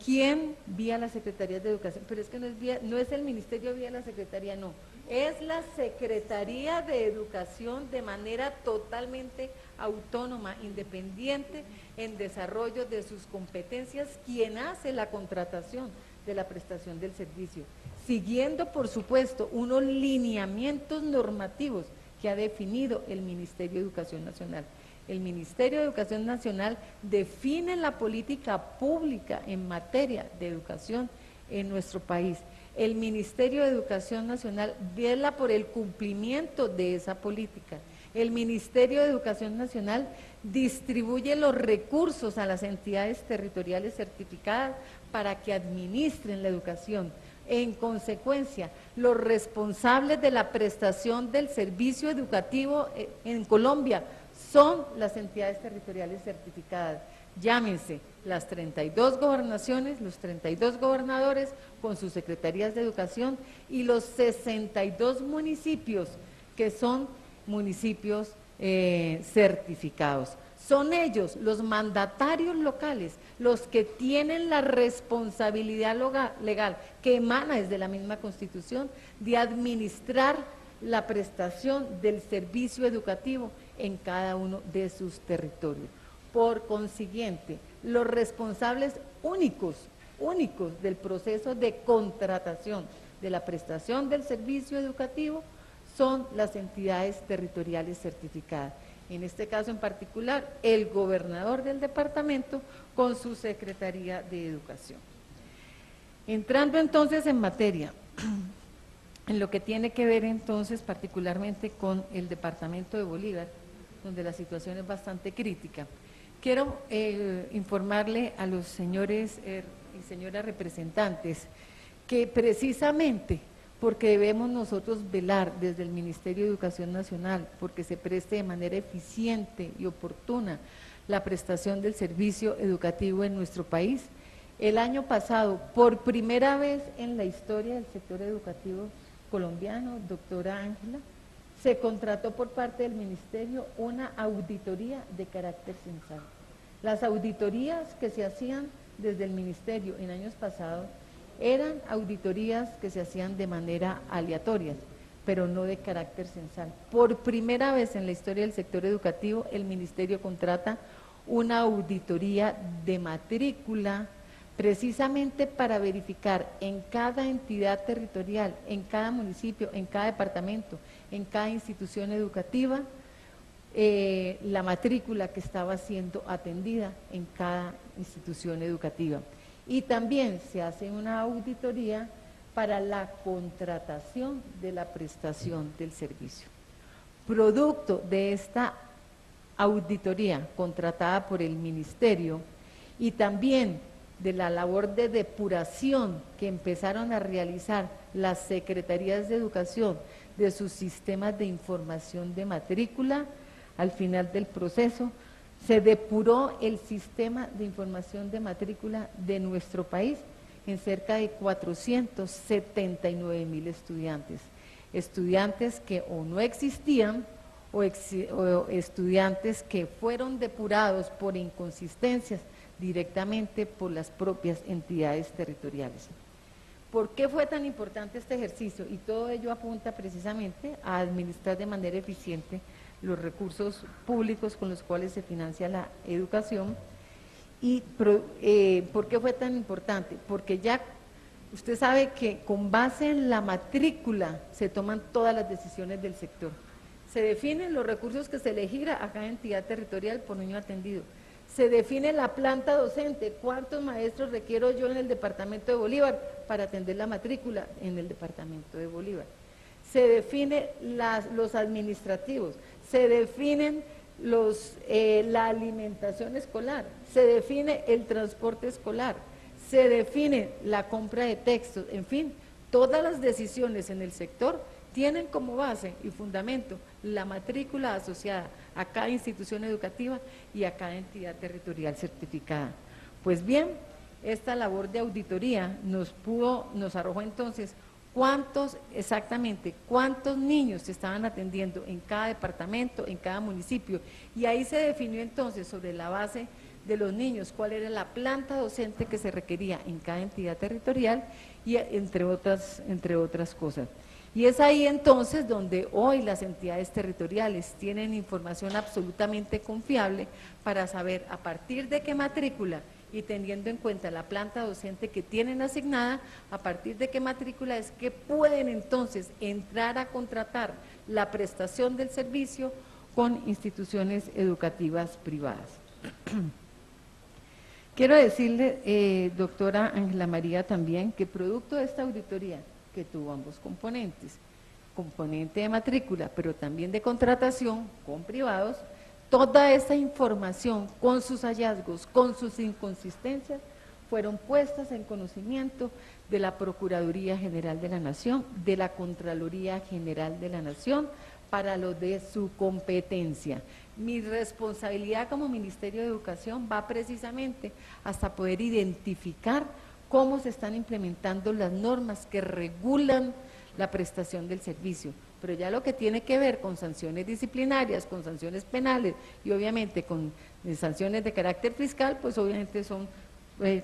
Speaker 9: ¿Quién? Vía las Secretarías de Educación, pero es que no es el Ministerio vía la Secretaría, no, es la Secretaría de Educación de manera totalmente autónoma, independiente, en desarrollo de sus competencias, quien hace la contratación de la prestación del servicio, siguiendo, por supuesto, unos lineamientos normativos que ha definido el Ministerio de Educación Nacional. El Ministerio de Educación Nacional define la política pública en materia de educación en nuestro país. El Ministerio de Educación Nacional vela por el cumplimiento de esa política. El Ministerio de Educación Nacional distribuye los recursos a las entidades territoriales certificadas para que administren la educación. En consecuencia, los responsables de la prestación del servicio educativo en Colombia son las entidades territoriales certificadas. Llámense las 32 gobernaciones, los 32 gobernadores con sus secretarías de educación y los 62 municipios que son municipios certificados. Son ellos, los mandatarios locales, los que tienen la responsabilidad legal que emana desde la misma Constitución de administrar la prestación del servicio educativo en cada uno de sus territorios. Por consiguiente, los responsables únicos del proceso de contratación de la prestación del servicio educativo son las entidades territoriales certificadas. En este caso en particular, el gobernador del departamento con su Secretaría de Educación. Entrando entonces en materia, en lo que tiene que ver entonces particularmente con el departamento de Bolívar, donde la situación es bastante crítica, quiero informarle a los señores y señoras representantes que precisamente porque debemos nosotros velar desde el Ministerio de Educación Nacional porque se preste de manera eficiente y oportuna la prestación del servicio educativo en nuestro país. El año pasado, por primera vez en la historia del sector educativo colombiano, doctora Ángela, se contrató por parte del Ministerio una auditoría de carácter censal. Las auditorías que se hacían desde el Ministerio en años pasados eran auditorías que se hacían de manera aleatoria, pero no de carácter censal. Por primera vez en la historia del sector educativo, el Ministerio contrata una auditoría de matrícula precisamente para verificar en cada entidad territorial, en cada municipio, en cada departamento, en cada institución educativa, la matrícula que estaba siendo atendida en cada institución educativa. Y también se hace una auditoría para la contratación de la prestación del servicio. Producto de esta auditoría contratada por el Ministerio y también de la labor de depuración que empezaron a realizar las secretarías de educación de sus sistemas de información de matrícula, al final del proceso se depuró el sistema de información de matrícula de nuestro país en cerca de 479,000 estudiantes. Estudiantes que o no existían o estudiantes que fueron depurados por inconsistencias directamente por las propias entidades territoriales. ¿Por qué fue tan importante este ejercicio? Y todo ello apunta precisamente a administrar de manera eficiente los recursos públicos con los cuales se financia la educación. ¿Y por qué fue tan importante? Porque ya usted sabe que con base en la matrícula se toman todas las decisiones del sector. Se definen los recursos que se le gira a cada entidad territorial por niño atendido. Se define la planta docente, cuántos maestros requiero yo en el departamento de Bolívar para atender la matrícula en el departamento de Bolívar. Se definen los administrativos, se definen la alimentación escolar, se define el transporte escolar, se define la compra de textos, en fin, todas las decisiones en el sector tienen como base y fundamento la matrícula asociada a cada institución educativa y a cada entidad territorial certificada. Pues bien, esta labor de auditoría nos arrojó entonces cuántos niños se estaban atendiendo en cada departamento, en cada municipio, y ahí se definió entonces sobre la base de los niños cuál era la planta docente que se requería en cada entidad territorial y entre otras cosas. Y es ahí entonces donde hoy las entidades territoriales tienen información absolutamente confiable para saber a partir de qué matrícula y teniendo en cuenta la planta docente que tienen asignada, a partir de qué matrícula es que pueden entonces entrar a contratar la prestación del servicio con instituciones educativas privadas. Quiero decirle, doctora Ángela María, también que producto de esta auditoría, que tuvo ambos componentes, componente de matrícula, pero también de contratación con privados, toda esa información con sus hallazgos, con sus inconsistencias, fueron puestas en conocimiento de la Procuraduría General de la Nación, de la Contraloría General de la Nación, para lo de su competencia. Mi responsabilidad como Ministerio de Educación va precisamente hasta poder identificar cómo se están implementando las normas que regulan la prestación del servicio, pero ya lo que tiene que ver con sanciones disciplinarias, con sanciones penales y obviamente con sanciones de carácter fiscal, pues obviamente son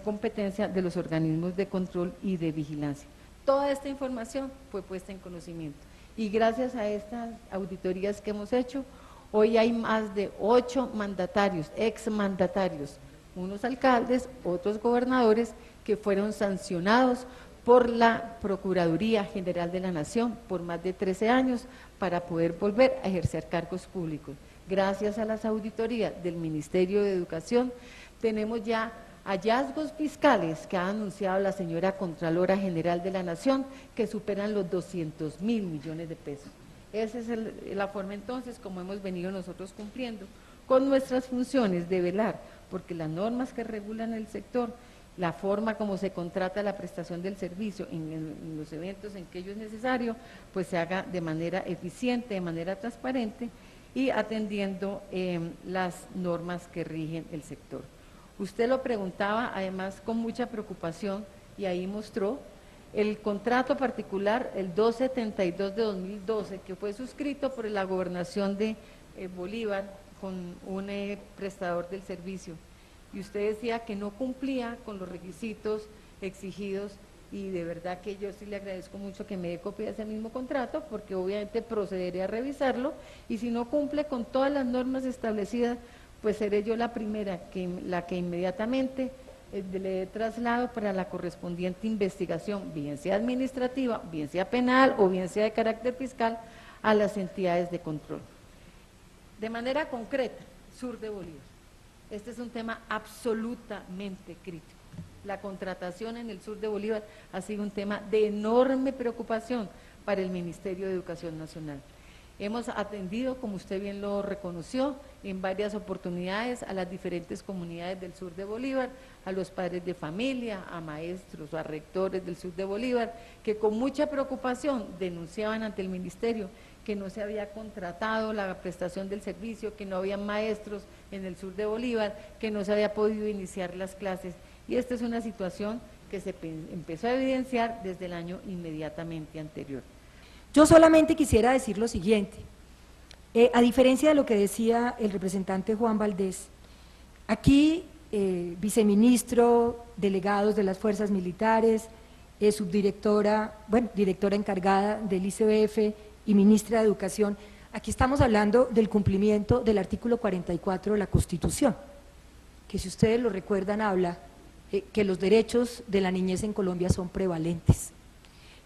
Speaker 9: competencia de los organismos de control y de vigilancia. Toda esta información fue puesta en conocimiento y gracias a estas auditorías que hemos hecho, hoy hay más de 8 mandatarios, exmandatarios, unos alcaldes, otros gobernadores que fueron sancionados por la Procuraduría General de la Nación por más de 13 años para poder volver a ejercer cargos públicos. Gracias a las auditorías del Ministerio de Educación tenemos ya hallazgos fiscales que ha anunciado la señora Contralora General de la Nación que superan los 200.000 millones de pesos. Esa es la forma entonces como hemos venido nosotros cumpliendo con nuestras funciones de velar porque las normas que regulan el sector, la forma como se contrata la prestación del servicio en los eventos en que ello es necesario, pues se haga de manera eficiente, de manera transparente y atendiendo las normas que rigen el sector. Usted lo preguntaba además con mucha preocupación y ahí mostró el contrato particular, el 272 de 2012, que fue suscrito por la gobernación de Bolívar con un prestador del servicio. Y usted decía que no cumplía con los requisitos exigidos y de verdad que yo sí le agradezco mucho que me dé copia de ese mismo contrato porque obviamente procederé a revisarlo y si no cumple con todas las normas establecidas, pues seré yo la primera, la que inmediatamente le dé traslado para la correspondiente investigación, bien sea administrativa, bien sea penal o bien sea de carácter fiscal, a las entidades de control. De manera concreta, sur de Bolívar. Este es un tema absolutamente crítico. La contratación en el sur de Bolívar ha sido un tema de enorme preocupación para el Ministerio de Educación Nacional. Hemos atendido, como usted bien lo reconoció, en varias oportunidades a las diferentes comunidades del sur de Bolívar, a los padres de familia, a maestros, a rectores del sur de Bolívar, que con mucha preocupación denunciaban ante el Ministerio que no se había contratado la prestación del servicio, que no había maestros en el sur de Bolívar, que no se había podido iniciar las clases. Y esta es una situación que se empezó a evidenciar desde el año inmediatamente anterior.
Speaker 1: Yo solamente quisiera decir lo siguiente, a diferencia de lo que decía el representante Juan Valdés, aquí viceministro, delegados de las fuerzas militares, subdirectora, directora encargada del ICBF y ministra de Educación, aquí estamos hablando del cumplimiento del artículo 44 de la Constitución, que si ustedes lo recuerdan habla que los derechos de la niñez en Colombia son prevalentes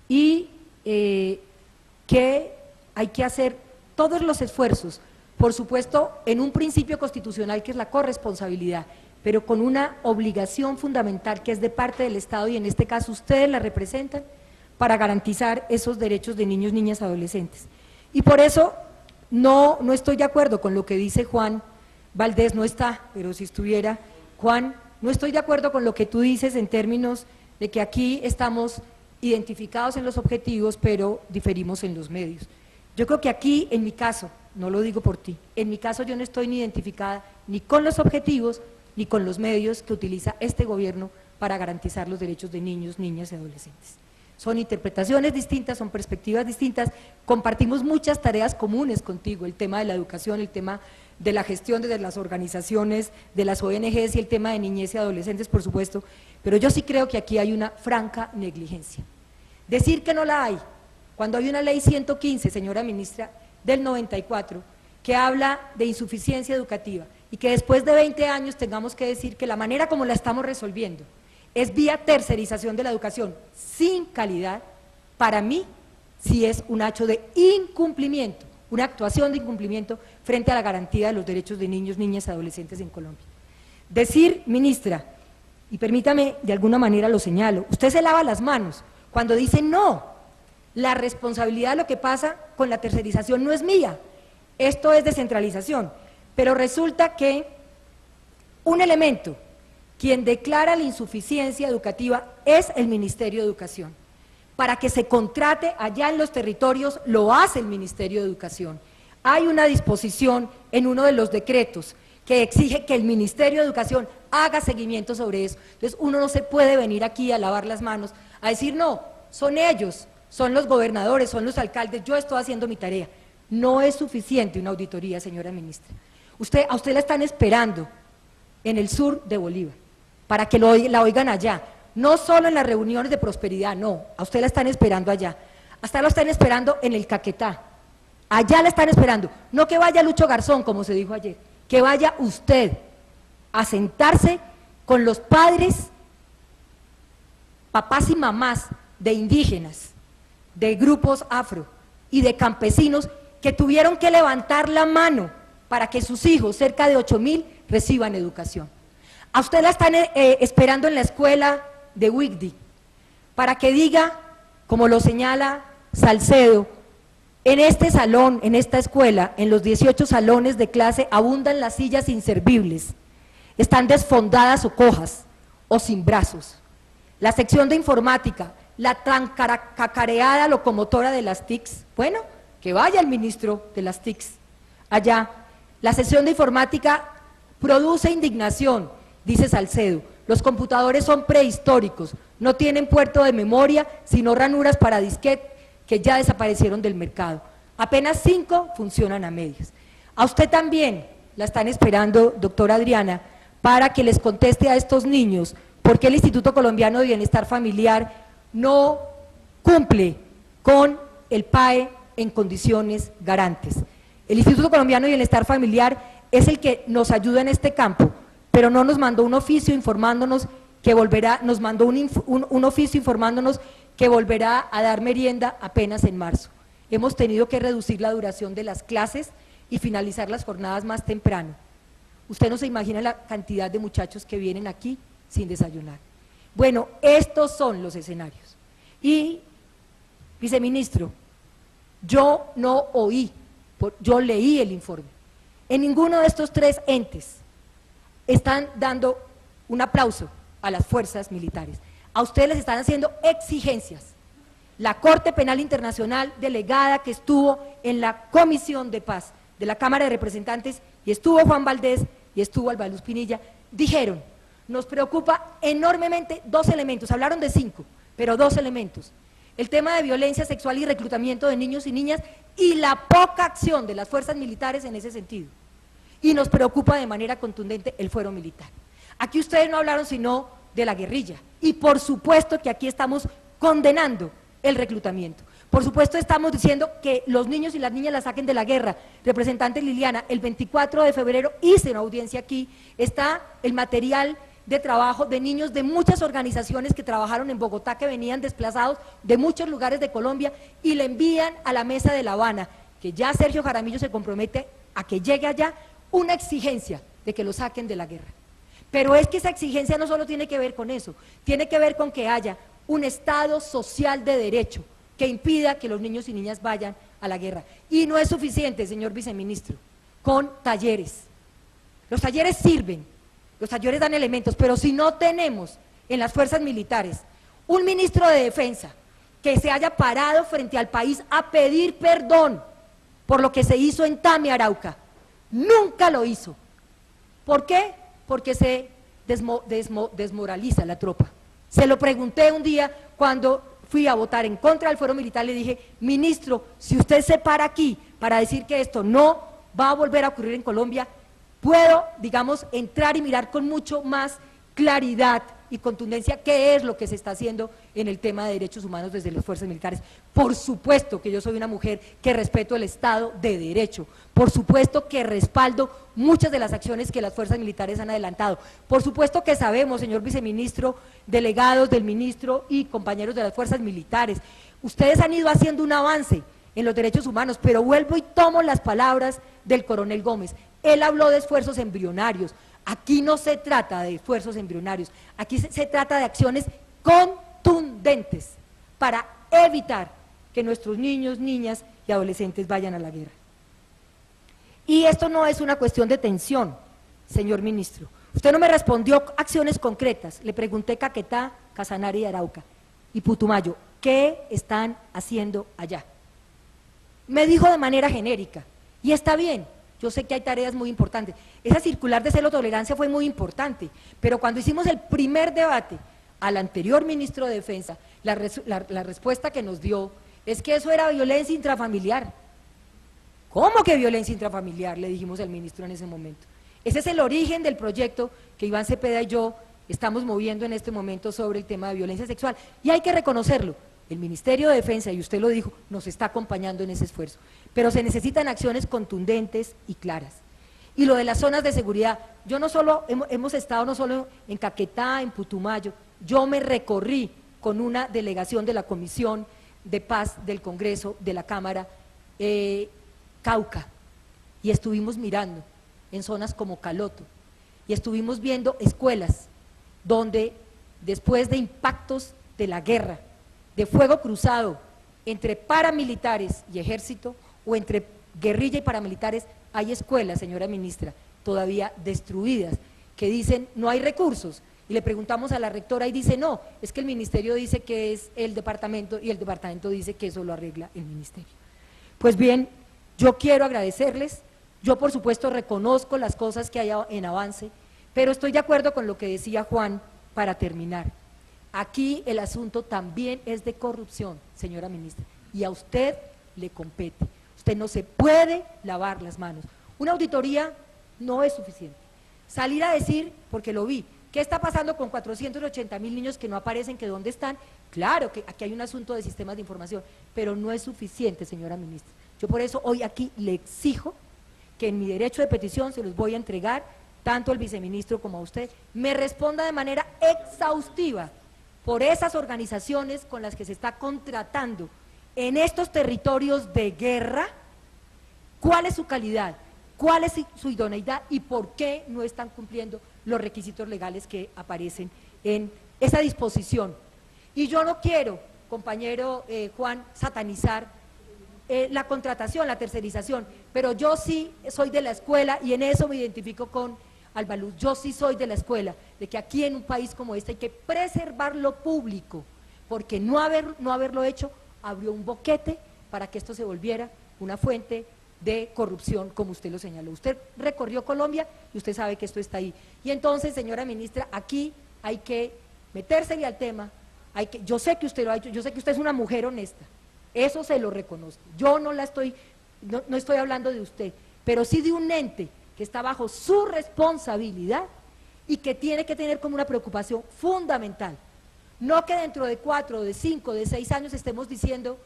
Speaker 1: y que hay que hacer todos los esfuerzos por supuesto en un principio constitucional que es la corresponsabilidad, pero con una obligación fundamental que es de parte del Estado y en este caso ustedes la representan para garantizar esos derechos de niños, niñas, adolescentes. Y por eso no estoy de acuerdo con lo que dice Juan Valdés, no está, pero si estuviera, Juan, no estoy de acuerdo con lo que tú dices en términos de que aquí estamos identificados en los objetivos, pero diferimos en los medios. Yo creo que aquí, en mi caso, no lo digo por ti, en mi caso yo no estoy ni identificada ni con los objetivos ni con los medios que utiliza este gobierno para garantizar los derechos de niños, niñas y adolescentes. Son interpretaciones distintas, son perspectivas distintas, compartimos muchas tareas comunes contigo, el tema de la educación, el tema de la gestión desde las organizaciones, de las ONGs y el tema de niñez y adolescentes, por supuesto, pero yo sí creo que aquí hay una franca negligencia. Decir que no la hay, cuando hay una ley 115, señora ministra, del 94, que habla de insuficiencia educativa y que después de 20 años tengamos que decir que la manera como la estamos resolviendo es vía tercerización de la educación sin calidad, para mí sí es un hecho de incumplimiento, una actuación de incumplimiento frente a la garantía de los derechos de niños, niñas y adolescentes en Colombia. Decir, ministra, y permítame de alguna manera lo señalo, usted se lava las manos cuando dice no, la responsabilidad de lo que pasa con la tercerización no es mía, esto es descentralización, pero resulta que un elemento, quien declara la insuficiencia educativa es el Ministerio de Educación. Para que se contrate allá en los territorios lo hace el Ministerio de Educación. Hay una disposición en uno de los decretos que exige que el Ministerio de Educación haga seguimiento sobre eso. Entonces uno no se puede venir aquí a lavar las manos, a decir no, son ellos, son los gobernadores, son los alcaldes, yo estoy haciendo mi tarea. No es suficiente una auditoría, señora ministra. A usted la están esperando en el sur de Bolívar, para que la oigan allá, no solo en las reuniones de prosperidad, no, a usted la están esperando allá, hasta la están esperando en el Caquetá, allá la están esperando, no que vaya Lucho Garzón, como se dijo ayer, que vaya usted a sentarse con los padres, papás y mamás de indígenas, de grupos afro y de campesinos que tuvieron que levantar la mano para que sus hijos, cerca de 8.000, reciban educación. A usted la están esperando en la escuela de Wigdy, para que diga, como lo señala Salcedo, en este salón, en esta escuela, en los 18 salones de clase abundan las sillas inservibles, están desfondadas o cojas, o sin brazos. La sección de informática, la tan cacareada locomotora de las TICs, bueno, que vaya el ministro de las TICs allá. La sección de informática produce indignación, dice Salcedo, los computadores son prehistóricos, no tienen puerto de memoria, sino ranuras para disquete que ya desaparecieron del mercado. Apenas 5 funcionan a medias. A usted también la están esperando, doctora Adriana, para que les conteste a estos niños por qué el Instituto Colombiano de Bienestar Familiar no cumple con el PAE en condiciones garantes. El Instituto Colombiano de Bienestar Familiar es el que nos ayuda en este campo, pero no nos mandó un oficio informándonos que volverá, nos mandó un oficio informándonos que volverá a dar merienda apenas en marzo. Hemos tenido que reducir la duración de las clases y finalizar las jornadas más temprano. Usted no se imagina la cantidad de muchachos que vienen aquí sin desayunar. Bueno, estos son los escenarios. Y, viceministro, yo no oí, yo leí el informe. En ninguno de estos 3 entes están dando un aplauso a las fuerzas militares. A ustedes les están haciendo exigencias. La Corte Penal Internacional delegada que estuvo en la Comisión de Paz de la Cámara de Representantes, y estuvo Juan Valdés y estuvo Alba Pinilla, dijeron, nos preocupa enormemente 2 elementos, hablaron de 5, pero 2 elementos. El tema de violencia sexual y reclutamiento de niños y niñas y la poca acción de las fuerzas militares en ese sentido. Y nos preocupa de manera contundente el fuero militar. Aquí ustedes no hablaron sino de la guerrilla, y por supuesto que aquí estamos condenando el reclutamiento. Por supuesto estamos diciendo que los niños y las niñas la saquen de la guerra. Representante Liliana, el 24 de febrero hice una audiencia aquí, está el material de trabajo de niños de muchas organizaciones que trabajaron en Bogotá, que venían desplazados de muchos lugares de Colombia y le envían a la mesa de La Habana, que ya Sergio Jaramillo se compromete a que llegue allá una exigencia de que lo saquen de la guerra. Pero es que esa exigencia no solo tiene que ver con eso, tiene que ver con que haya un Estado social de derecho que impida que los niños y niñas vayan a la guerra. Y no es suficiente, señor viceministro, con talleres. Los talleres sirven, los talleres dan elementos, pero si no tenemos en las fuerzas militares un ministro de defensa que se haya parado frente al país a pedir perdón por lo que se hizo en Tame, Arauca, nunca lo hizo. ¿Por qué? Porque se desmoraliza la tropa. Se lo pregunté un día cuando fui a votar en contra del fuero militar, le dije, ministro, si usted se para aquí para decir que esto no va a volver a ocurrir en Colombia, puedo, digamos, entrar y mirar con mucho más claridad y contundencia qué es lo que se está haciendo en el tema de derechos humanos desde las fuerzas militares. Por supuesto que yo soy una mujer que respeto el Estado de Derecho, por supuesto que respaldo muchas de las acciones que las fuerzas militares han adelantado, por supuesto que sabemos, señor viceministro, delegados del ministro y compañeros de las fuerzas militares, ustedes han ido haciendo un avance en los derechos humanos, pero vuelvo y tomo las palabras del coronel Gómez. Él habló de esfuerzos embrionarios. Aquí no se trata de esfuerzos embrionarios, aquí se trata de acciones contundentes para evitar que nuestros niños, niñas y adolescentes vayan a la guerra. Y esto no es una cuestión de tensión, señor ministro. Usted no me respondió acciones concretas, le pregunté Caquetá, Casanare y Arauca y Putumayo, ¿qué están haciendo allá? Me dijo de manera genérica, y está bien. Yo sé que hay tareas muy importantes. Esa circular de cero tolerancia fue muy importante, pero cuando hicimos el primer debate al anterior ministro de Defensa, la respuesta que nos dio es que eso era violencia intrafamiliar. ¿Cómo que violencia intrafamiliar?, le dijimos al ministro en ese momento. Ese es el origen del proyecto que Iván Cepeda y yo estamos moviendo en este momento sobre el tema de violencia sexual, y hay que reconocerlo. El Ministerio de Defensa, y usted lo dijo, nos está acompañando en ese esfuerzo, pero se necesitan acciones contundentes y claras. Y lo de las zonas de seguridad, yo no solo, hemos estado no solo en Caquetá, en Putumayo, yo me recorrí con una delegación de la Comisión de Paz del Congreso, de la Cámara, Cauca, y estuvimos mirando en zonas como Caloto, y estuvimos viendo escuelas donde después de impactos de la guerra, de fuego cruzado entre paramilitares y ejército, o entre guerrilla y paramilitares, hay escuelas, señora ministra, todavía destruidas, que dicen no hay recursos, y le preguntamos a la rectora y dice no, es que el ministerio dice que es el departamento, y el departamento dice que eso lo arregla el ministerio. Pues bien, yo quiero agradecerles, yo por supuesto reconozco las cosas que hay en avance, pero estoy de acuerdo con lo que decía Juan para terminar. Aquí el asunto también es de corrupción, señora ministra, y a usted le compete. Usted no se puede lavar las manos. Una auditoría no es suficiente. Salir a decir, porque lo vi, ¿qué está pasando con 480.000 niños que no aparecen, que dónde están? Claro que aquí hay un asunto de sistemas de información, pero no es suficiente, señora ministra. Yo por eso hoy aquí le exijo que en mi derecho de petición se los voy a entregar, tanto al viceministro como a usted, me responda de manera exhaustiva por esas organizaciones con las que se está contratando en estos territorios de guerra, cuál es su calidad, cuál es su idoneidad y por qué no están cumpliendo los requisitos legales que aparecen en esa disposición. Y yo no quiero, compañero Juan, satanizar la contratación, la tercerización, pero yo sí soy de la escuela y en eso me identifico con Albaluz, yo sí soy de la escuela, de que aquí en un país como este hay que preservar lo público, porque no haberlo hecho abrió un boquete para que esto se volviera una fuente de corrupción, como usted lo señaló. Usted recorrió Colombia y usted sabe que esto está ahí. Y entonces, señora ministra, aquí hay que metérsele al tema, yo sé que usted lo ha hecho, yo sé que usted es una mujer honesta, eso se lo reconozco. Yo no estoy hablando de usted, pero sí de un ente que está bajo su responsabilidad y que tiene que tener como una preocupación fundamental. No que dentro de 4, de 5, de 6 años estemos diciendo,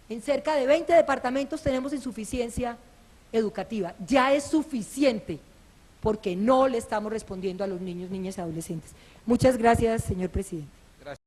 Speaker 1: en cerca de 20 departamentos tenemos insuficiencia educativa. Ya es suficiente porque no le estamos respondiendo a los niños, niñas y adolescentes. Muchas gracias, señor presidente.